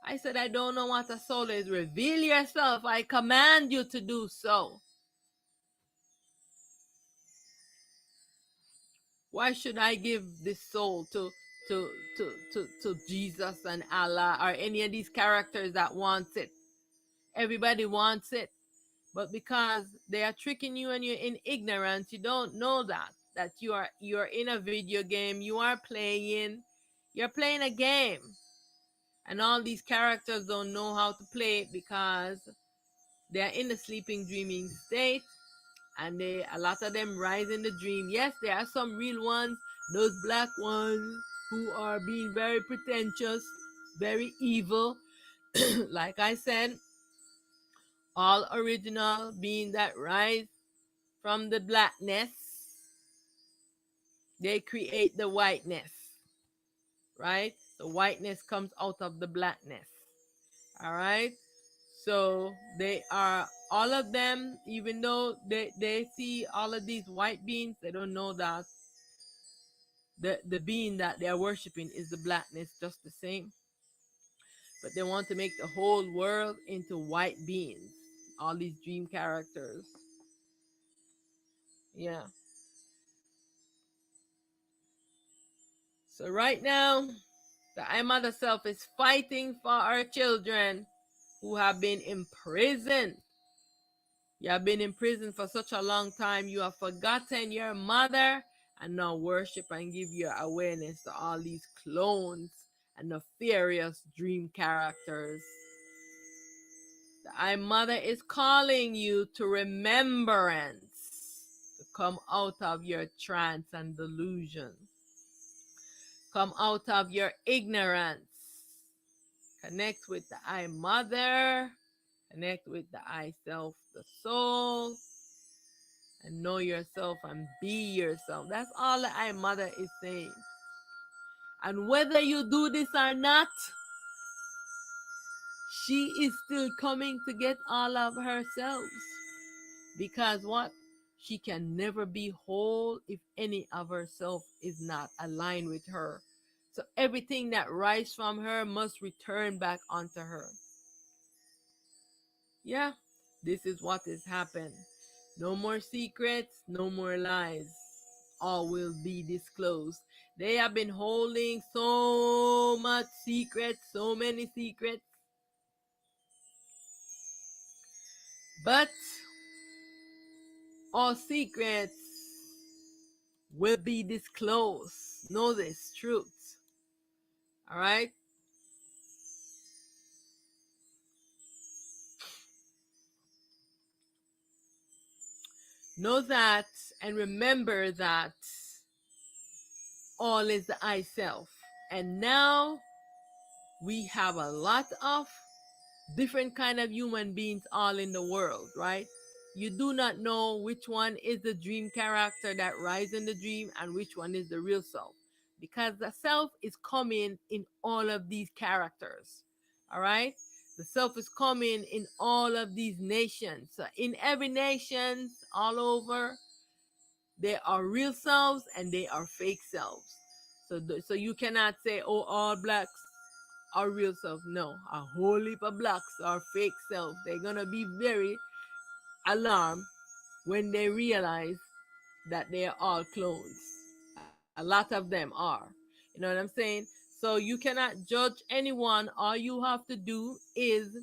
I said, I don't know what a soul is. Reveal yourself. I command you to do so. Why should I give this soul to Jesus and Allah or any of these characters that wants it? Everybody wants it. But because they are tricking you and you're in ignorance, you don't know that you're in a video game, you're playing a game. And all these characters don't know how to play it because they are in the sleeping dreaming state, and a lot of them rise in the dream. Yes, there are some real ones, those black ones who are being very pretentious, very evil. Like I said, all original being that rise from the blackness, they create the whiteness, right? The whiteness comes out of the blackness. All right. So they are, all of them, even though they see all of these white beings, they don't know that the being that they are worshiping is the blackness just the same. But they want to make the whole world into white beings. All these dream characters. Yeah. So right now, the I Mother Self is fighting for our children who have been imprisoned. You have been in prison for such a long time. You have forgotten your mother, and now worship and give your awareness to all these clones and nefarious dream characters. The I Mother is calling you to remembrance, to come out of your trance and delusion. Come out of your ignorance. Connect with the I Mother. Connect with the I Self, the soul. And know yourself and be yourself. That's all the I Mother is saying. And whether you do this or not, she is still coming to get all of herself. Because what? She can never be whole if any of herself is not aligned with her. So everything that rises from her must return back onto her. Yeah, this is what has happened. No more secrets, no more lies. All will be disclosed. They have been holding so much secrets, so many secrets. But all secrets will be disclosed. Know this truth. All right? Know that and remember that all is the I self. And now we have a lot of different kind of human beings all in the world, right? You do not know which one is the dream character that rise in the dream and which one is the real self, because the self is coming in all of these characters. All right, the self is coming in all of these nations. So in every nation all over, there are real selves and they are fake selves. So you cannot say, oh, all blacks are real self. No, a whole heap of blacks are fake self. They're gonna be very alarmed when they realize that they are all clones. A lot of them are. You know what I'm saying? So you cannot judge anyone. All you have to do is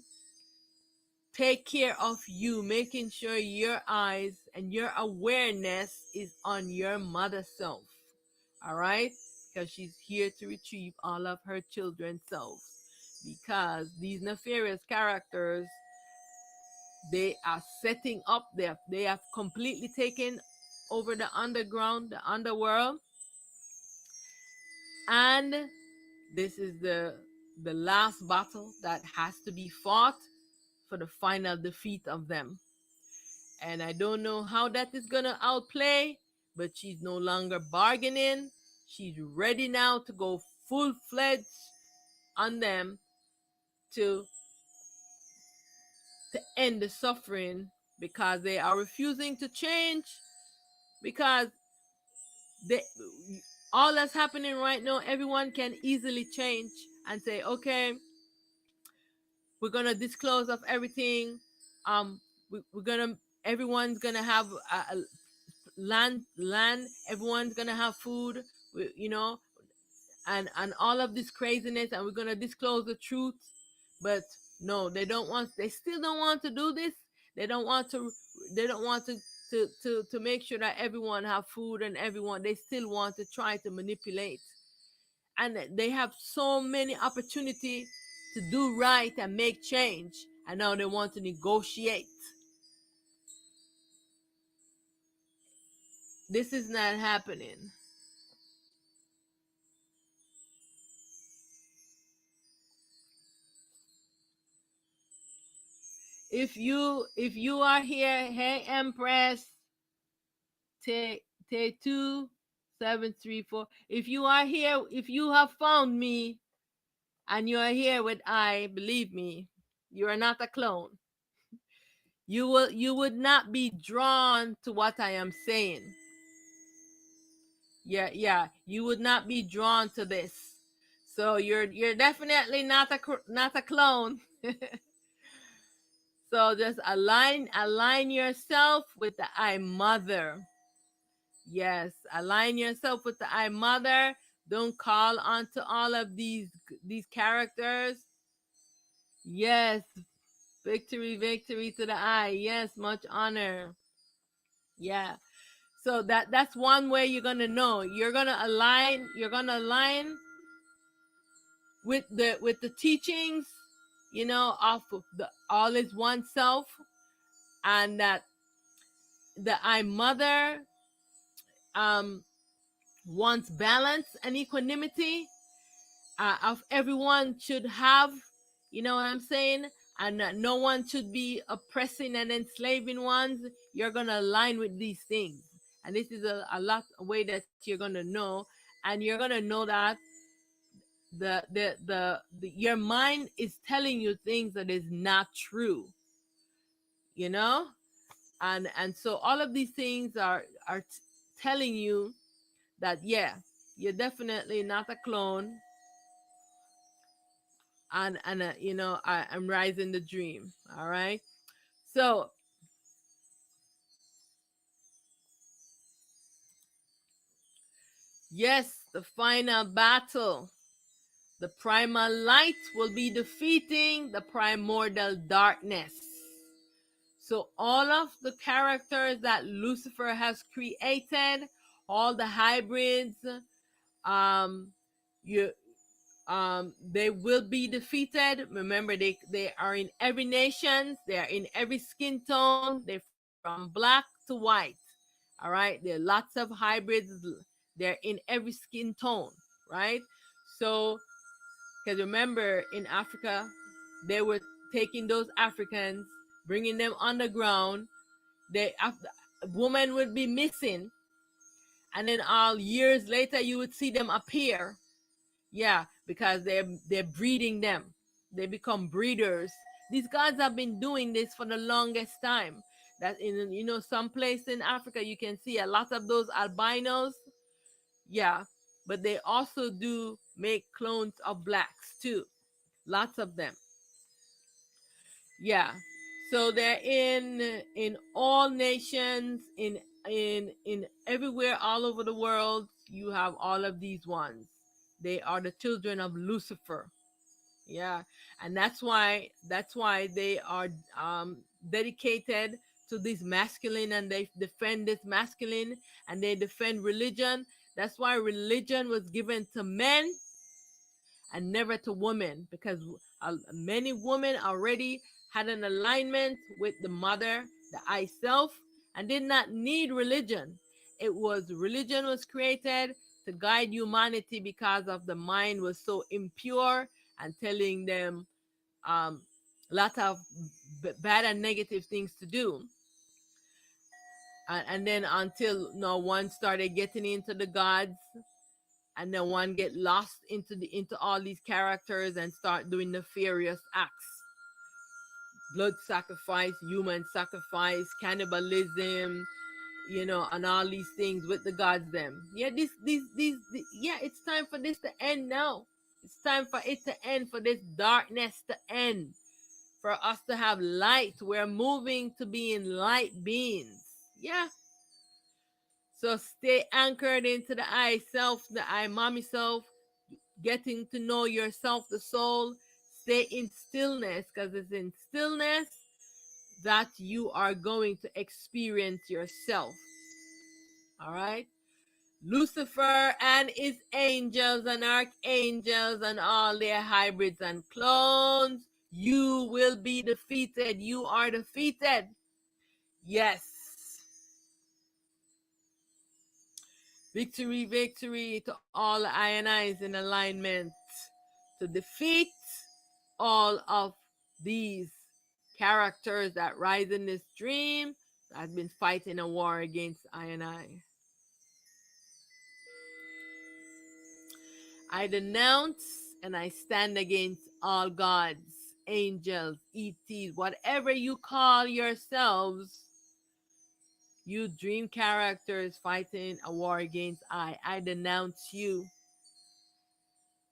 take care of you, making sure your eyes and your awareness is on your mother self. All right? Because she's here to retrieve all of her children's selves. Because these nefarious characters, they are setting up there. They have completely taken over the underground, the underworld, and this is the last battle that has to be fought for the final defeat of them. And I don't know how that is gonna outplay, but she's no longer bargaining. She's ready now to go full fledged on them to end the suffering, because they are refusing to change, because they, all that's happening right now, everyone can easily change and say, okay, we're gonna disclose of everything. um we're gonna, everyone's gonna have a land, everyone's gonna have food, you know, and all of this craziness, and we're gonna disclose the truth. But no, they don't want, they still don't want to do this. They don't want to, they don't want to make sure that everyone have food, and everyone, they still want to try to manipulate. And they have so many opportunity to do right and make change, and now they want to negotiate. This is not happening. If you are here, hey Empress, T 2734. If you are here, if you have found me and you are here with I, believe me, you are not a clone. You would not be drawn to what I am saying. Yeah, you would not be drawn to this. So you're definitely not a clone. So just align yourself with the I mother. Yes, align yourself with the I mother. Don't call onto all of these characters. Yes, victory to the I. Yes, much honor. Yeah. So that's one way you're gonna know. You're gonna align. You're gonna align with the teachings, you know, of the all is one self, and that the I mother um wants balance and equanimity, of everyone should have, you know what I'm saying, and that no one should be oppressing and enslaving ones. You're gonna align with these things, and this is a lot a way that you're gonna know. And you're gonna know that your mind is telling you things that is not true, you know. And so all of these things are telling you that, yeah, you're definitely not a clone. And you know, I'm rising the dream. All right. So yes, the final battle, the primal light will be defeating the primordial darkness. So all of the characters that Lucifer has created, all the hybrids, um, you they will be defeated. Remember, they are in every nation, they are in every skin tone, they're from black to white. All right, there are lots of hybrids. They're in every skin tone, right? So, because remember, in Africa, they were taking those Africans, bringing them underground. They after women would be missing, and then all years later you would see them appear. Yeah, because they're breeding them. They become breeders. These guys have been doing this for the longest time. That in some place in Africa you can see a lot of those albinos. Yeah, but they also do make clones of blacks too. Lots of them. Yeah. So they're in all nations, in everywhere all over the world. You have all of these ones. They are the children of Lucifer. Yeah, and that's why they are dedicated to this masculine, and they defend this masculine, and they defend religion. That's why religion was given to men and never to women, because many women already had an alignment with the mother, the I self, and did not need religion. Religion was created to guide humanity because of the mind was so impure and telling them um, lot of bad and negative things to do. And then until no one started getting into the gods, and then one get lost into all these characters and start doing nefarious acts, blood sacrifice, human sacrifice, cannibalism, and all these things with the gods them. Yeah, yeah, it's time for this to end now. It's time for it to end, for this darkness to end, for us to have light. We're moving to being light beings. Yeah. So stay anchored into the I self, the I mommy self, getting to know yourself, the soul. Stay in stillness, because it's in stillness that you are going to experience yourself. All right? Lucifer and his angels and archangels and all their hybrids and clones, you will be defeated. You are defeated. Yes. Victory, victory to all ionize in alignment to defeat all of these characters that rise in this dream that has been fighting a war against I and I denounce and I stand against all gods, angels, ETs, whatever you call yourselves, you dream characters fighting a war against I denounce you.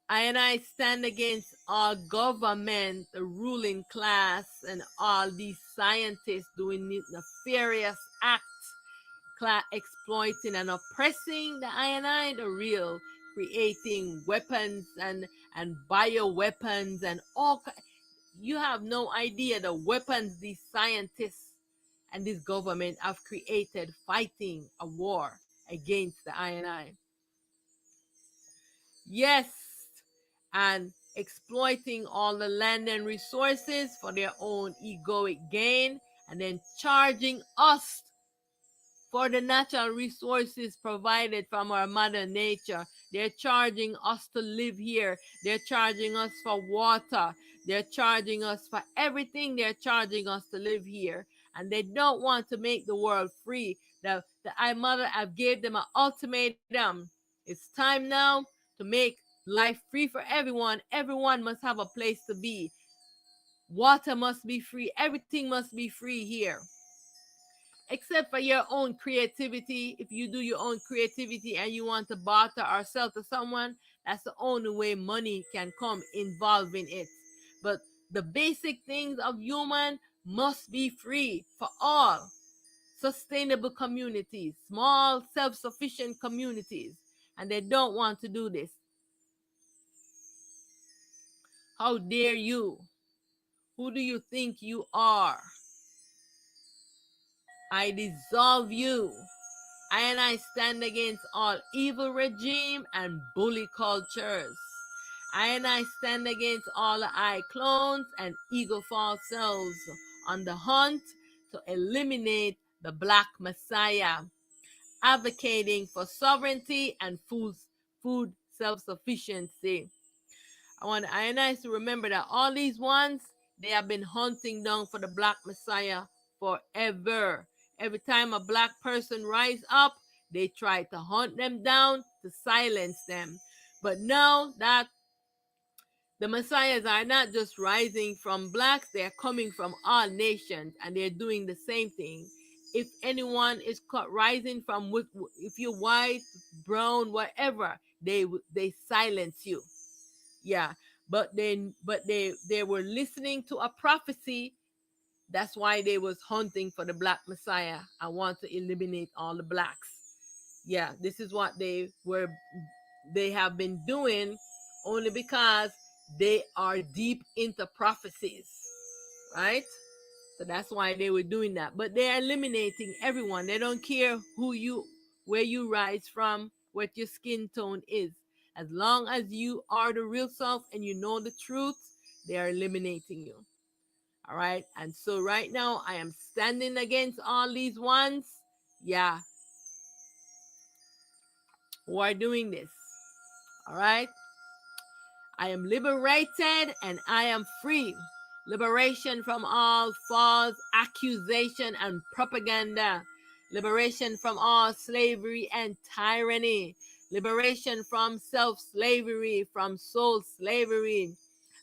I and I stand against all government, the ruling class, and all these scientists doing nefarious acts, exploiting and oppressing the I and I, the real, creating weapons and bioweapons and all. You have no idea the weapons these scientists and this government have created fighting a war against the I and I. Yes, and exploiting all the land and resources for their own egoic gain, and then charging us for the natural resources provided from our mother nature. They're charging us to live here. They're charging us for water. They're charging us for everything. They're charging us to live here. And they don't want to make the world free. The I Mother have gave them an ultimatum. It's time now to make life free for everyone. Everyone must have a place to be. Water must be free. Everything must be free here, except for your own creativity. If you do your own creativity and you want to barter or sell to someone, that's the only way money can come involved in it. But the basic things of human must be free for all. Sustainable communities, small self-sufficient communities, and they don't want to do this. How dare you? Who do you think you are? I dissolve you. I stand against all evil regime and bully cultures. I stand against all I clones and ego false selves on the hunt to eliminate the Black Messiah. advocating for sovereignty and food self-sufficiency. I want Ionized to remember that all these ones, they have been hunting down for the Black Messiah forever. Every time a black person rise up, they try to hunt them down to silence them. But now that the messiahs are not just rising from blacks, they are coming from all nations and they're doing the same thing. If anyone is caught rising from, if you're white, brown, whatever, they silence you. Yeah, but they were listening to a prophecy. That's why they was hunting for the black messiah. I want to eliminate all the blacks. Yeah, this is what they have been doing, only because they are deep into prophecies, right? So that's why they were doing that. But they're eliminating everyone. They don't care where you rise from, what your skin tone is. As long as you are the real self and you know the truth, they are eliminating you. All right. And so right now I am standing against all these ones. Yeah, who are doing this. All right. I am liberated and I am free. Liberation from all false accusation and propaganda. Liberation from all slavery and tyranny. Liberation from self-slavery, from soul slavery.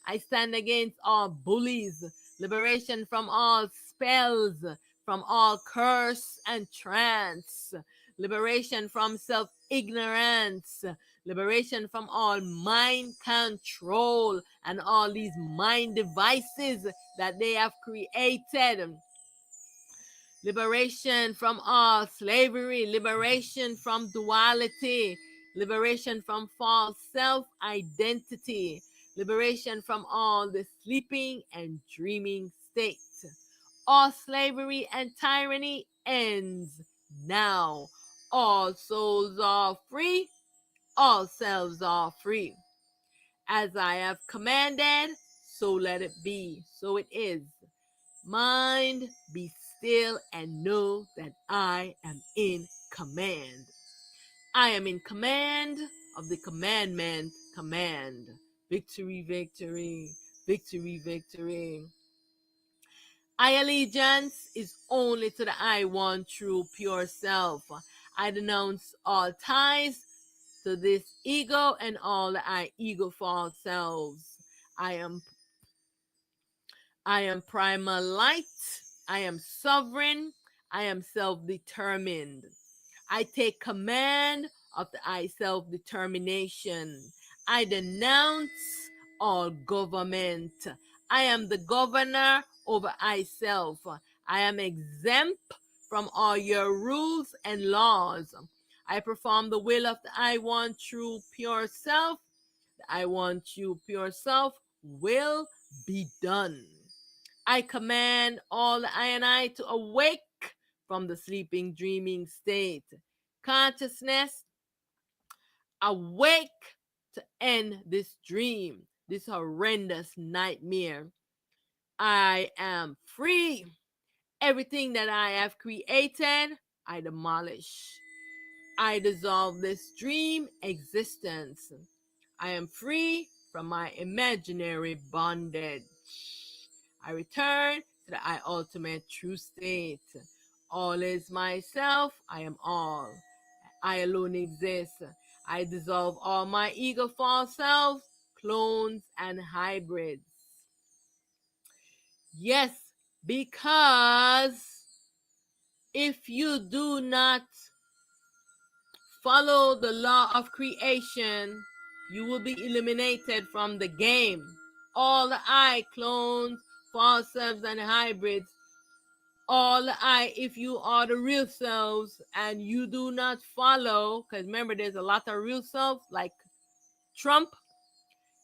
I stand against all bullies. Liberation from all spells, from all curse and trance. Liberation from self-ignorance. Liberation from all mind control and all these mind devices that they have created. Liberation from all slavery, liberation from duality, liberation from false self-identity, liberation from all the sleeping and dreaming state. All slavery and tyranny ends now. All souls are free, all selves are free. As I have commanded, so let it be. So it is. Mind, be still and know that I am in command. I am in command of the commandment command. Victory, victory, victory, victory. I allegiance is only to the I one true pure self. I denounce all ties to this ego and all the I ego false selves. I am I am primal light. I am sovereign. I am self-determined. I take command of the I self-determination. I denounce all government. I am the governor over I self. I am exempt from all your rules and laws. I perform the will of the I want true pure self. The I want you pure self will be done. I command all the I and I to awake from the sleeping, dreaming state. Consciousness, awake to end this dream, this horrendous nightmare. I am free. Everything that I have created, I demolish. I dissolve this dream existence. I am free from my imaginary bondage. I return to the I ultimate true state. All is myself, I am all. I alone exist. I dissolve all my ego false selves, clones, and hybrids. Yes, because if you do not follow the law of creation, you will be eliminated from the game. All the I clones, false selves, and hybrids, all the I, if you are the real selves and you do not follow, because remember, there's a lot of real selves, like Trump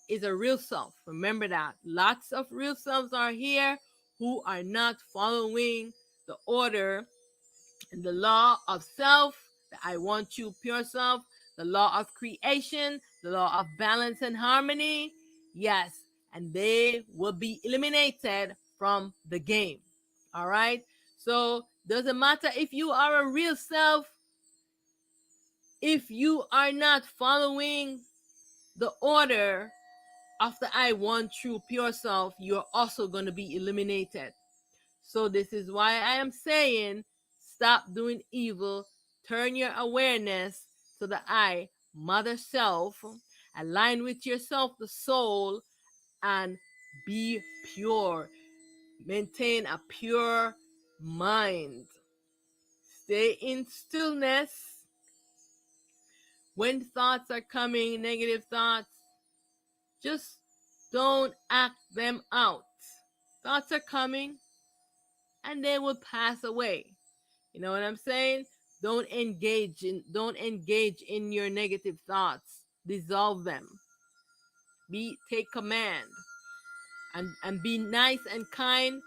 is a real self. Remember that. Lots of real selves are here who are not following the order and the law of self, the I want you pure self, the law of creation, the law of balance and harmony. Yes, and they will be eliminated from the game. All right? So, doesn't matter if you are a real self, If you are not following the order of the I one true pure self, you're also going to be eliminated. So this is why I am saying stop doing evil, turn your awareness to the I, mother self, align with yourself, the soul, and be pure. Maintain a pure mind. Stay in stillness. When thoughts are coming, negative thoughts, just don't act them out. Thoughts are coming and they will pass away. You know what I'm saying? Don't engage in your negative thoughts. Dissolve them. Take command and be nice and kind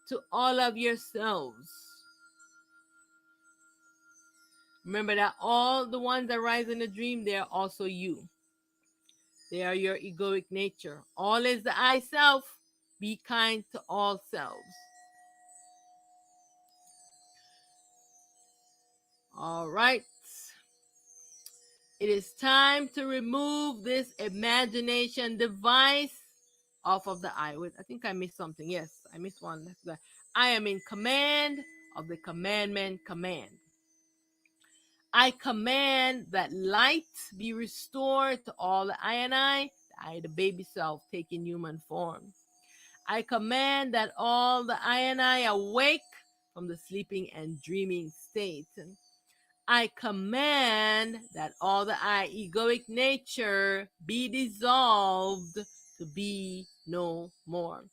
to all of yourselves. Remember that all the ones that rise in the dream, they are also you. They are your egoic nature. All is the I self. Be kind to all selves. All right. It is time to remove this imagination device off of the I. Wait, I think I missed something. Yes, I missed one. That's the I am in command of the commandment command. I command that light be restored to all the I, the baby self, taking human form. I command that all the I awake from the sleeping and dreaming state. I command that all the I egoic nature be dissolved to be no more.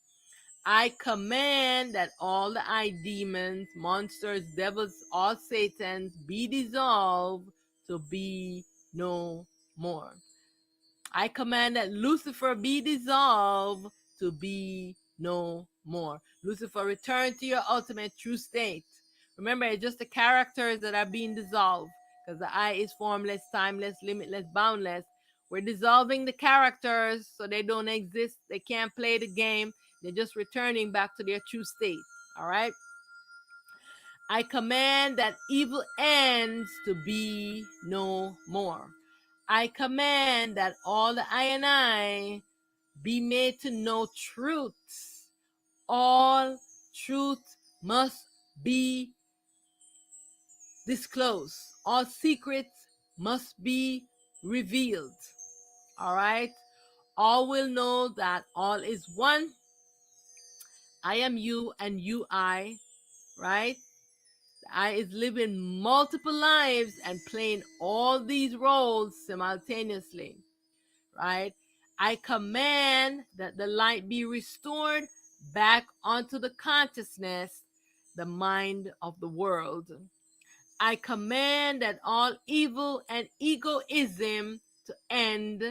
I command that all the I demons, monsters, devils, all satans be dissolved to be no more. I command that Lucifer be dissolved to be no more. Lucifer, return to your ultimate true state. Remember, it's just the characters that are being dissolved because the I is formless, timeless, limitless, boundless. We're dissolving the characters so they don't exist. They can't play the game. They're just returning back to their true state. All right? I command that evil ends to be no more. I command that all the I be made to know truth. All truth must be disclosed. All secrets must be revealed. All right? All will know that all is one. I am you and you I, right? I is living multiple lives and playing all these roles simultaneously, right? I command that the light be restored back onto the consciousness, the mind of the world. I command that all evil and egoism to end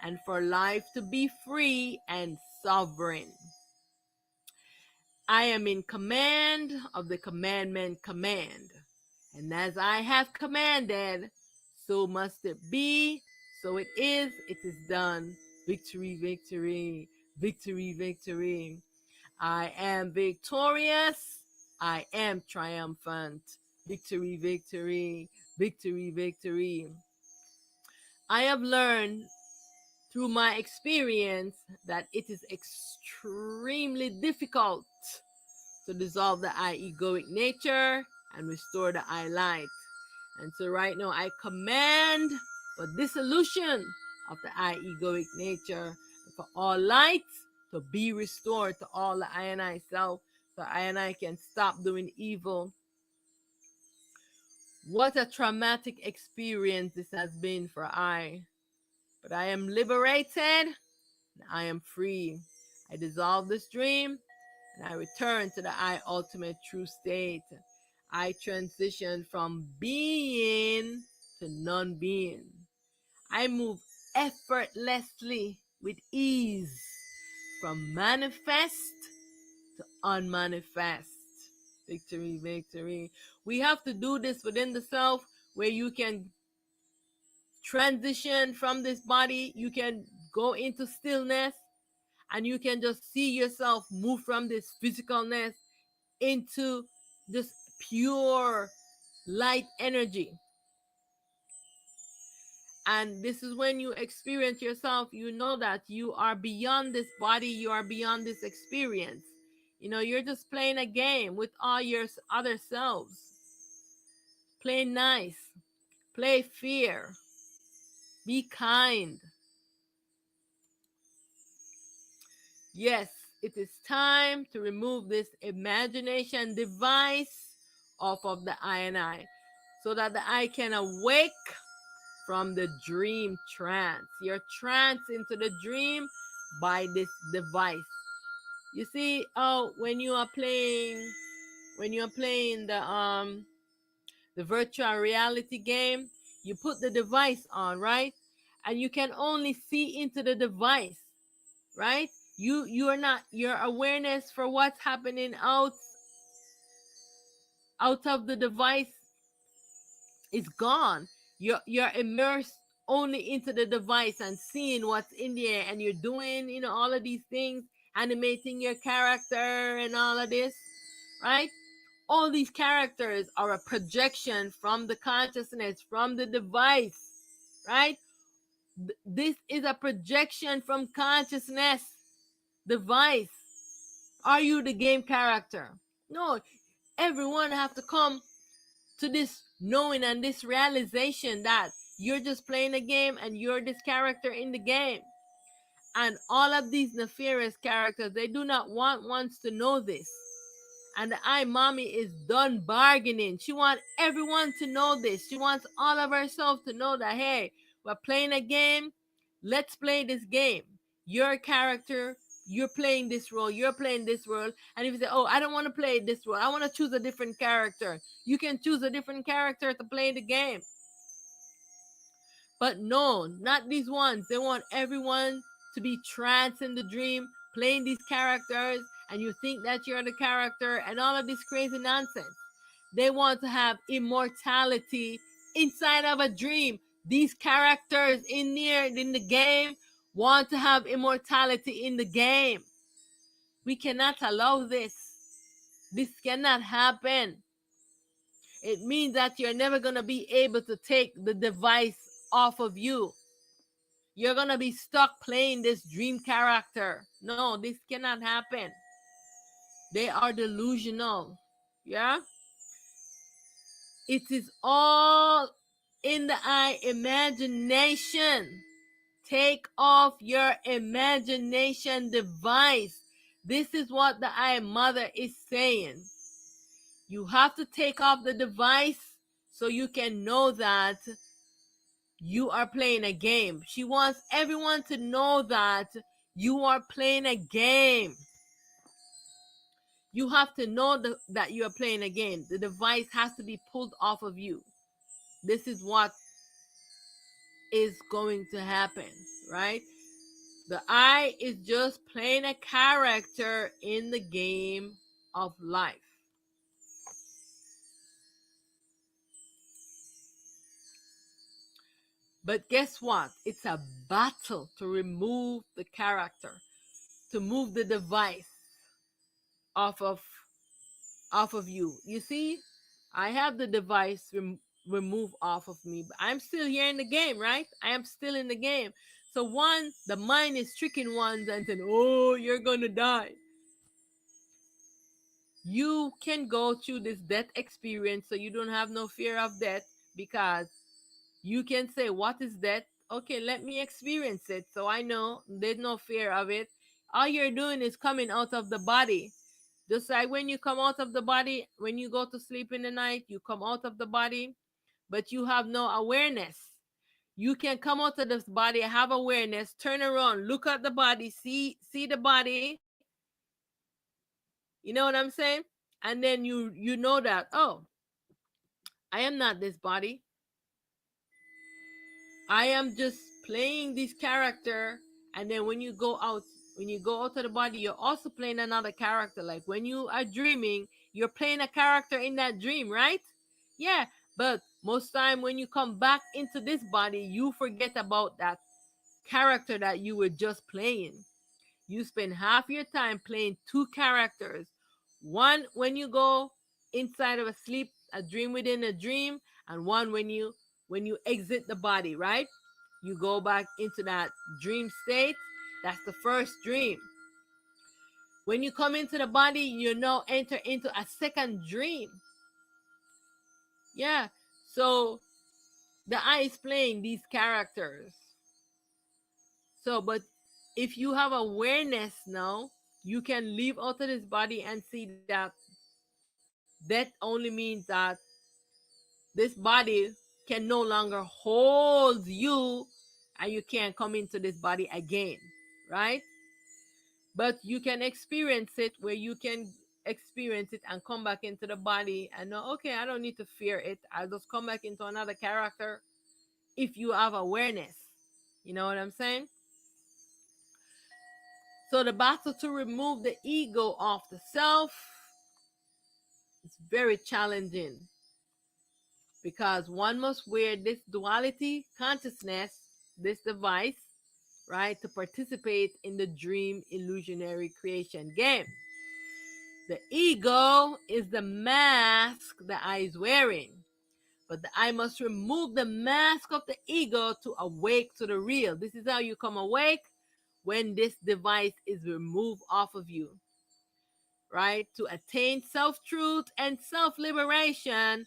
and for life to be free and sovereign. I am in command of the commandment command. And as I have commanded, so must it be. So it is done. Victory, victory, victory, victory. I am victorious. I am triumphant. Victory, victory, victory, victory. I have learned through my experience that it is extremely difficult to dissolve the I egoic nature and restore the I light. And so right now I command for dissolution of the I egoic nature, for all lights to be restored to all the I and I self, so I and I can stop doing evil. What a traumatic experience this has been for I. But I am liberated. I am free. I dissolve this dream and I return to the I ultimate true state. I transition from being to non-being. I move effortlessly with ease from manifest to unmanifest. Victory, victory. We have to do this within the self where you can transition from this body, you can go into stillness, and you can just see yourself move from this physicalness into this pure light energy. And this is when you experience yourself, you know that you are beyond this body, you are beyond this experience. You're just playing a game with all your other selves. Play nice, play fair, be kind. Yes, it is time to remove this imagination device off of the I and I, so that the I can awake from the dream trance. You're trance into the dream by this device. You see, oh, when you are playing the virtual reality game, you put the device on, right? And you can only see into the device, right? You are not, your awareness for what's happening out of the device is gone. You're immersed only into the device and seeing what's in there, and you're doing all of these things, animating your character and all of this, right? All these characters are a projection from the consciousness, from the device, right? This is a projection from consciousness device. Are you the game character? No. Everyone have to come to this knowing and this realization that you're just playing a game and you're this character in the game. And all of these nefarious characters, they do not want ones to know this. And the I mommy is done bargaining. She wants everyone to know this. She wants all of herself to know that, hey, we're playing a game. Let's play this game. You're a character. You're playing this role. You're playing this role. And if you say, oh, I don't want to play this role, I want to choose a different character, you can choose a different character to play the game. But no, not these ones. They want everyone to be tranced in the dream, playing these characters, and you think that you're the character, and all of this crazy nonsense. They want to have immortality inside of a dream. These characters in there in the game want to have immortality in the game. We cannot allow this. This cannot happen. It means that you're never going to be able to take the device off of you. You're going to be stuck playing this dream character. No, this cannot happen. They are delusional. Yeah? It is all in the eye imagination. Take off your imagination device. This is what the I mother is saying. You have to take off the device so you can know that you are playing a game. She wants everyone to know that you are playing a game. You have to know that you are playing a game. The device has to be pulled off of you. This is what is going to happen, right? The I is just playing a character in the game of life. But guess what? It's a battle to remove the character, to move the device off of you. You see, I have the device remove off of me, but I'm still here in the game, right? I am still in the game. So the mind is tricking ones and saying, "Oh, you're gonna die." You can go through this death experience, so you don't have no fear of death, because you can say, "What is death?" Okay, let me experience it, so I know there's no fear of it. All you're doing is coming out of the body. Just like when you come out of the body, when you go to sleep in the night, you come out of the body, but you have no awareness. You can come out of this body, have awareness, turn around, look at the body, see the body. You know what I'm saying? And then you know that, oh, I am not this body. I am just playing this character. And then when you go out of the body, you're also playing another character. Like when you are dreaming, you're playing a character in that dream, right? Yeah. But most time when you come back into this body, you forget about that character that you were just playing. You spend half your time playing two characters. One when you go inside of a sleep, a dream within a dream, and one when you exit the body, right? you go back into that dream state. That's the first dream. When you come into the body, you now enter into a second dream. Yeah. So the eye is playing these characters. So, but if you have awareness now, you can leave out of this body and see that that only means that this body can no longer hold you and you can't come into this body again, right? But you can experience it where you can experience it and come back into the body and know, okay, I don't need to fear it. I'll just come back into another character if you have awareness. You know what I'm saying? So the battle to remove the ego of the self is very challenging because one must wear this duality consciousness, this device, right, to participate in the dream illusionary creation game. The ego is the mask the eye is wearing, but the eye must remove the mask of the ego to awake to the real. This is how you come awake when this device is removed off of you, right? To attain self truth and self liberation,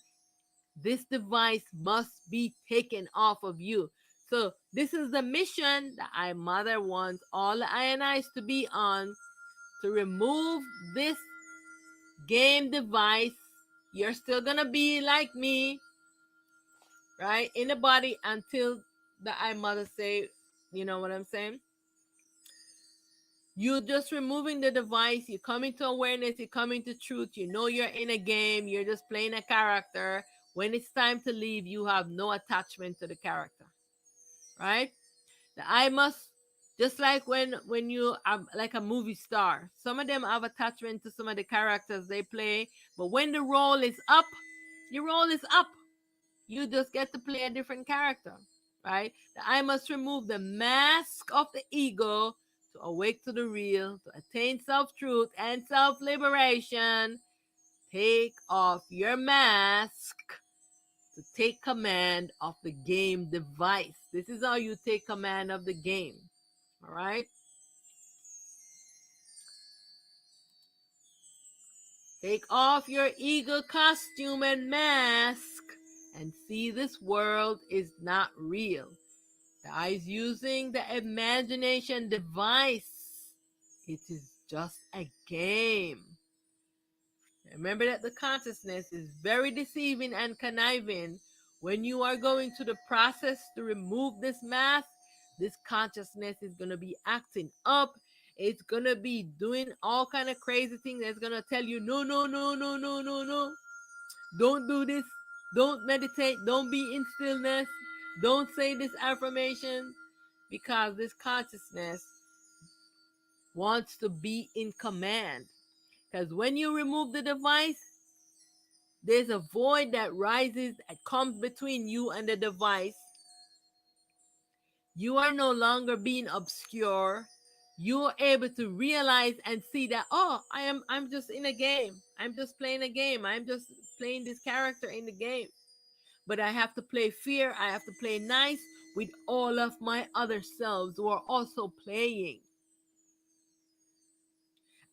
this device must be taken off of you. So, this is the mission that I Mother wants all the INIs to be on, to remove this game device. You're still gonna be like me, right, in the body until the I Mother say, you know what I'm saying? You just removing the device, you come into awareness, you come into truth, you know you're in a game, you're just playing a character. When it's time to leave, you have no attachment to the character, right? The I must, just like when you are like a movie star, some of them have attachment to some of the characters they play, but when the role is up, your role is up. You just get to play a different character, right? The I must remove the mask of the ego to awake to the real, to attain self truth and self liberation. Take off your mask to take command of the game device. This is how you take command of the game, all right? Take off your ego costume and mask and see this world is not real. The eye is using the imagination device. It is just a game. Remember that the consciousness is very deceiving and conniving. When you are going through the process to remove this mask, this consciousness is going to be acting up. It's going to be doing all kind of crazy things. It's going to tell you, no, no, no, no, no, no, no. Don't do this. Don't meditate. Don't be in stillness. Don't say this affirmation, because this consciousness wants to be in command. Because when you remove the device, there's a void that rises, that comes between you and the device. You are no longer being obscure. You are able to realize and see that, oh, I'm just in a game. I'm just playing a game. I'm just playing this character in the game. But I have to play fear. I have to play nice with all of my other selves who are also playing.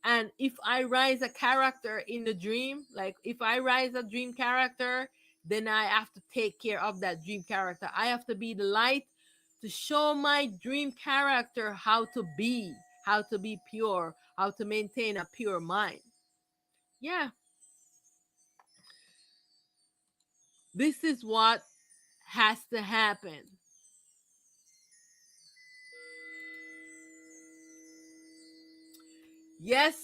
And if I rise a character in the dream, like if I rise a dream character, then I have to take care of that dream character. I have to be the light to show my dream character how to be pure, how to maintain a pure mind. Yeah, this is what has to happen. Yes,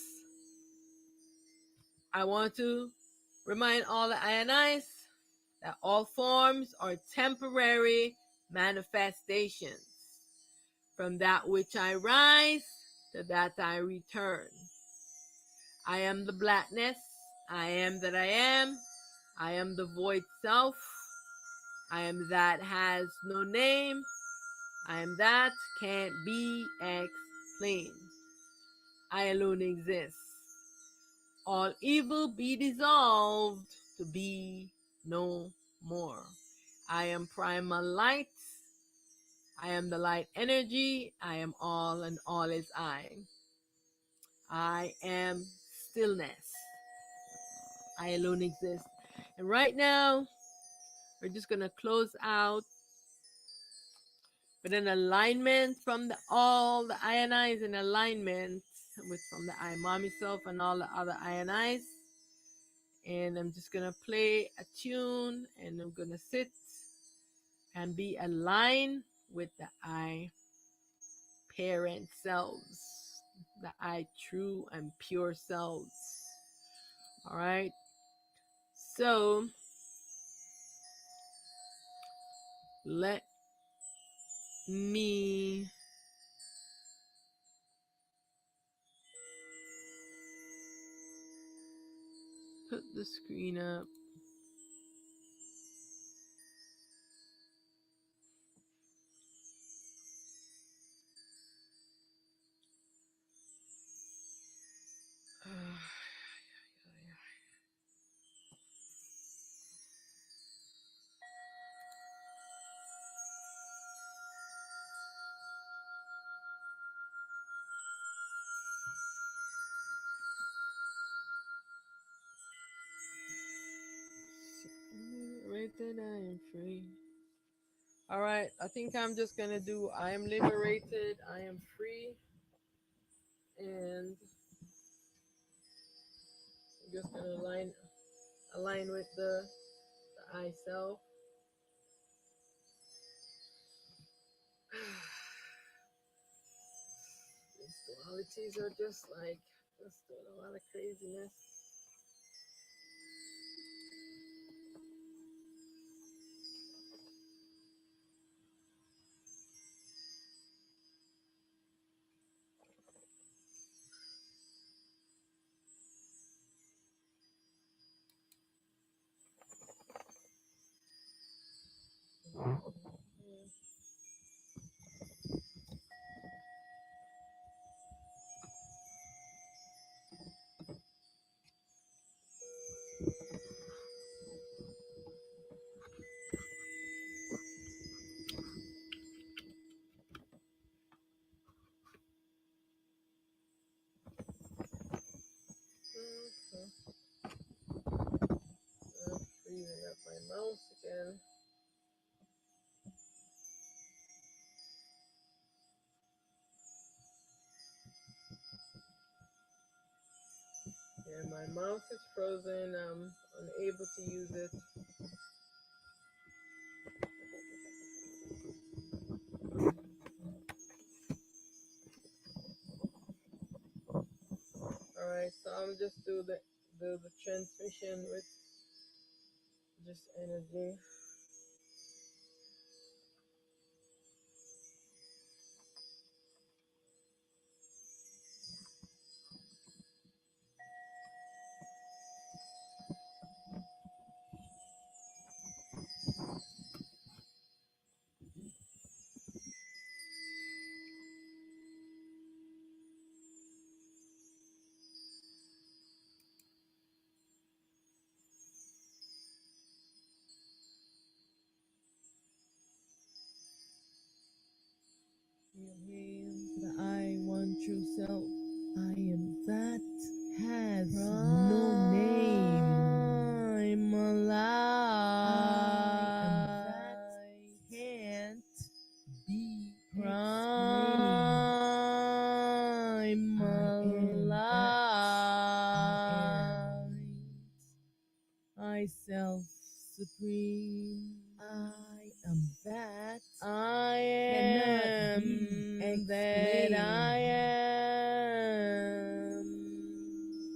I want to remind all the INIs that all forms are temporary manifestations. From that which I rise, to that I return. I am the blackness. I am that I am. I am the void self. I am that has no name. I am that can't be explained. I alone exist. All evil be dissolved to be no more. I am primal light. I am the light energy. I am all and all is I. I am stillness. I alone exist. And right now, we're just going to close out with an alignment from all the ionize in alignment with from the I mommy self and all the other ionize. And I'm just going to play a tune and I'm going to sit and be aligned with the I parent selves, the I true and pure selves. All right. So let me put the screen up. Liberated, I am free. All right, I think I'm just gonna do I am liberated, I am free, and I'm just gonna align with the I self. These dualities are just doing a lot of craziness. I'm freezing up my mouse again. Yeah, my mouse is frozen. I'm unable to use it. All right, so I'm just do the transmission with just energy. The I one true self. I am that has no name. I'm alive. I am that can't be explained. I'm alive. I self supreme. I am that. I am that I am.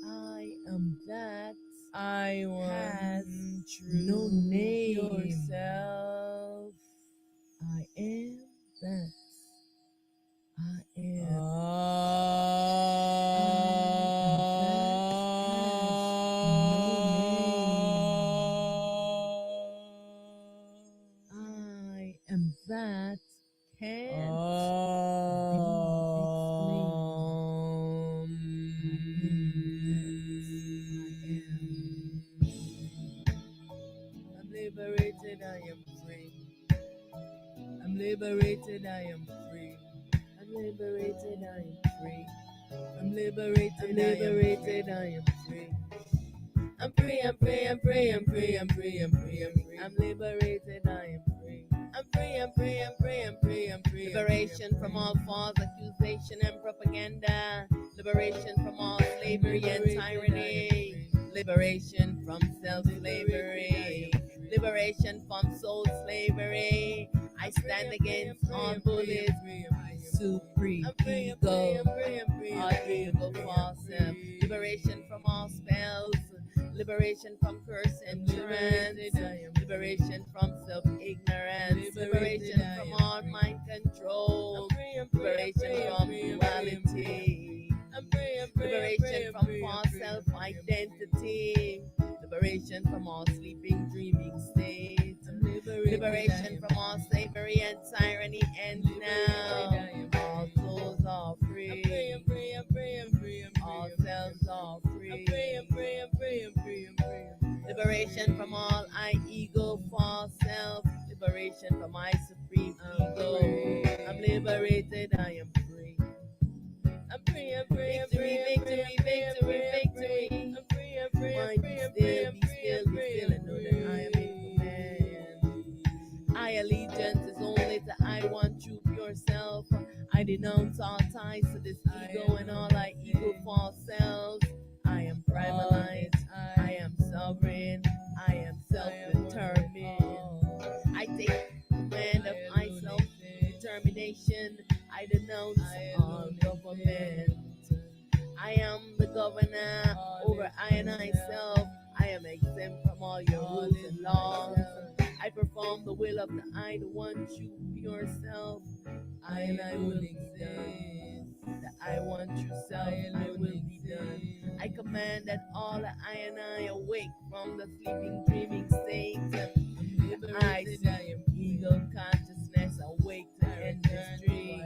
I am that. I has no name. Yourself. I am that. I am. I am that can't be explained. I'm liberated, I am free. I'm liberated, I am free. I'm liberated, I am free. I'm liberated, I am free. I'm free, I'm free, I'm free, I'm free, I'm free, I'm free, I'm free. I'm liberated, I am free. I'm free, I'm free, I'm free, I'm free, I'm free. Liberation from all false accusation and propaganda. Liberation from all slavery and tyranny. Liberation from self-slavery. Liberation from soul slavery. I stand against all bullies. Supreme ego. All ego false self. Liberation from all spells. Liberation from curse and trance. Liberation from self-ignorance. Liberation from all mind control. Liberation from duality. Liberation from false self-identity. Liberation from all sleeping, dreaming states. Liberation from all slavery and tyranny ends now. All souls are free. All selves are free. Liberation from all I ego, false self. Liberation from my supreme ego. I'm liberated, I am free. I'm free, I'm free, I'm free, victory, victory, victory. I'm free, I'm free, I'm free, I'm free, I'm free, be still, and know that I am in command. I allegiance is only to I want you pure self. I denounce all ties to this ego and all I ego false selves. I am primarized. I am sovereign. I am self-determined. I take command of my self-determination. I denounce all government. I am the governor over I and I self. I am exempt from all your rules and laws. I perform the will of the I, the one true pure self. I and I will be done. The I want true self, I will be done. I command that all the I and I awake from the sleeping, dreaming state. I see ego consciousness awake to end this dream.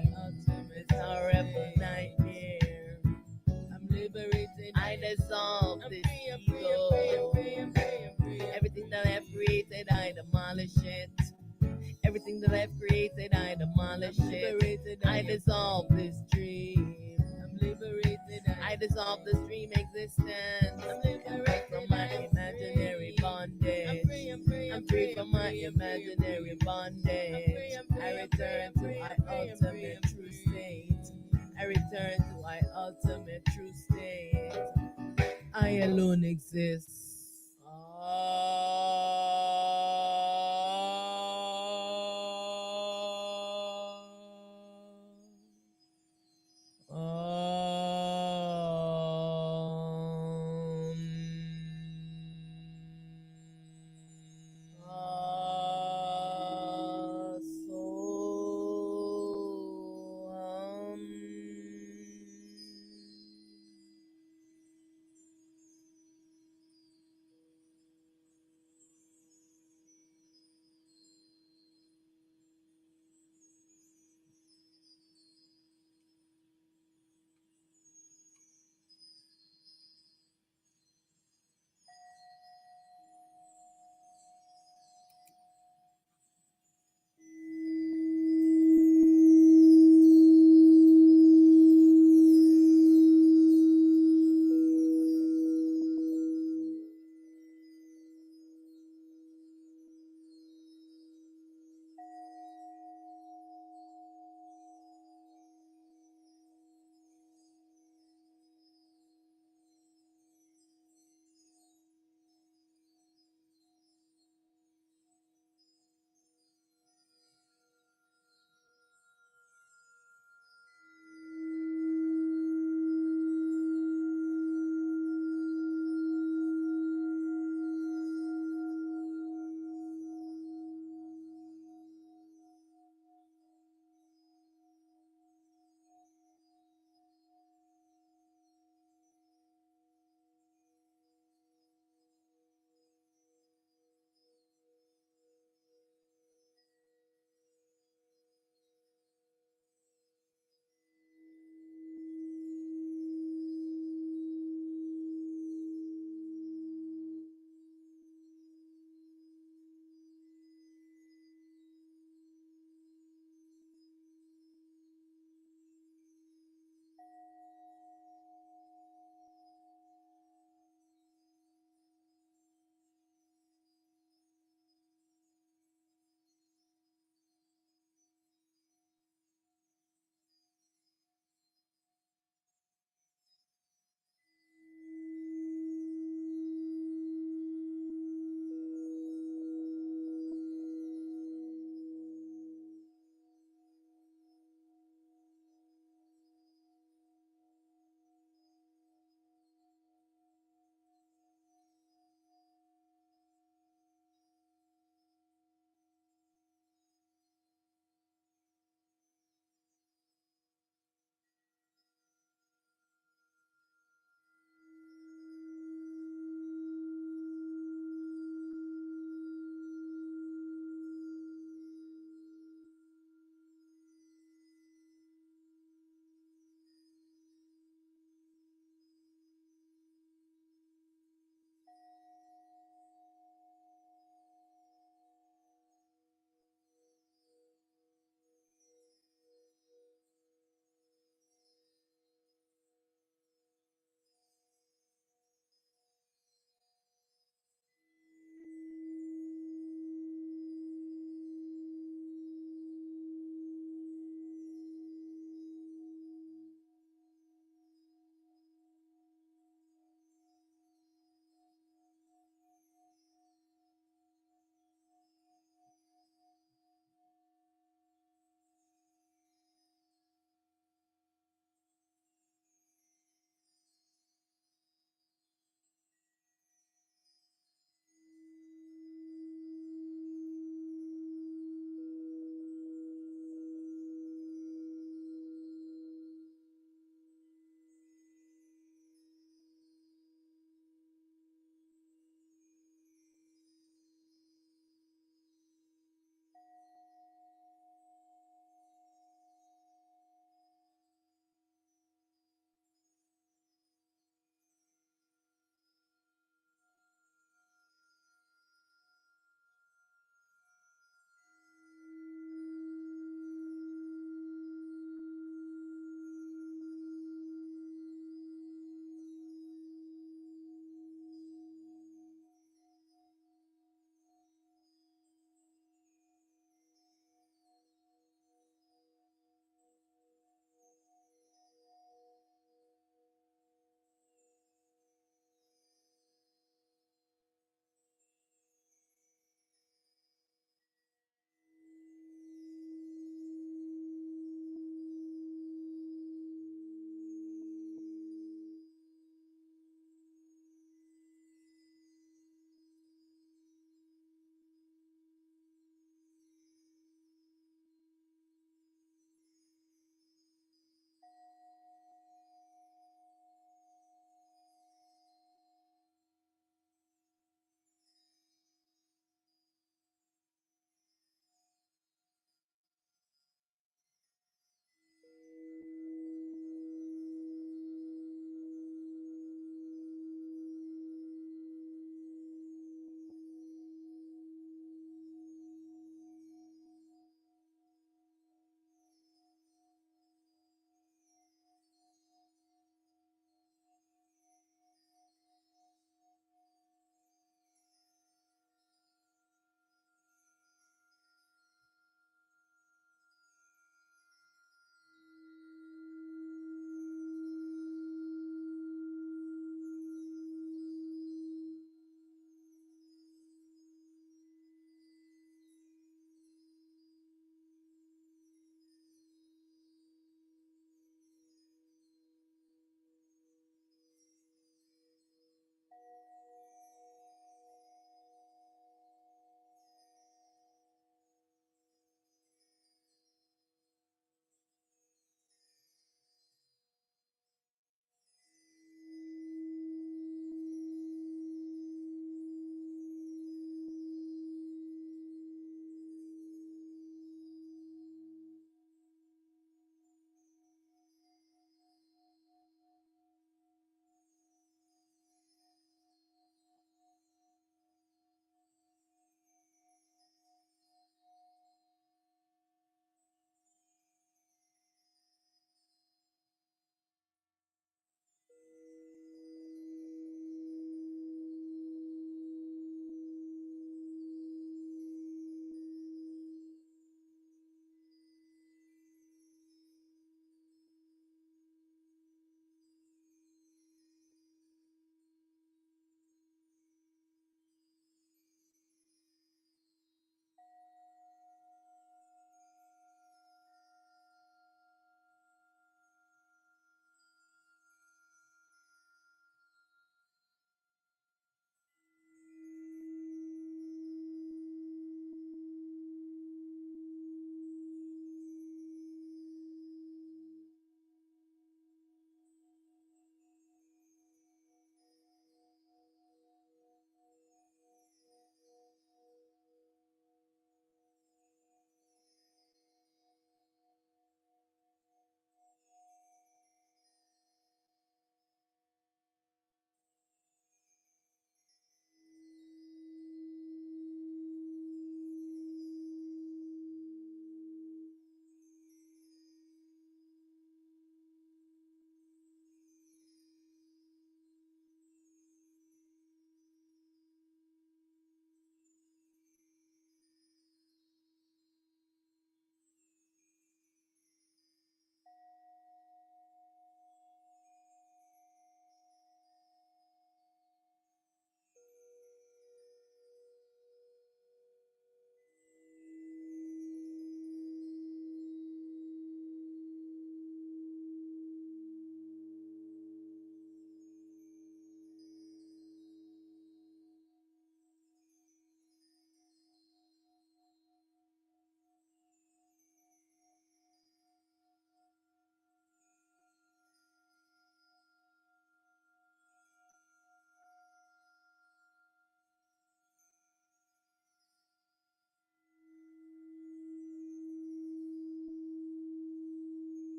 This horrible nightmare. I'm liberated. I dissolve this ego. Everything that I've created, I demolish it. Everything that I've created, I demolish it. I dissolve this dream. I'm liberated. I dissolve this dream existence. I'm liberated from my imaginary bondage. I'm free from my imaginary bondage. I return to my ultimate true state. I return to my ultimate true state. I alone exist.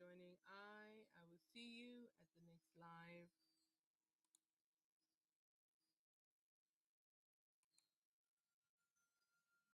joining us.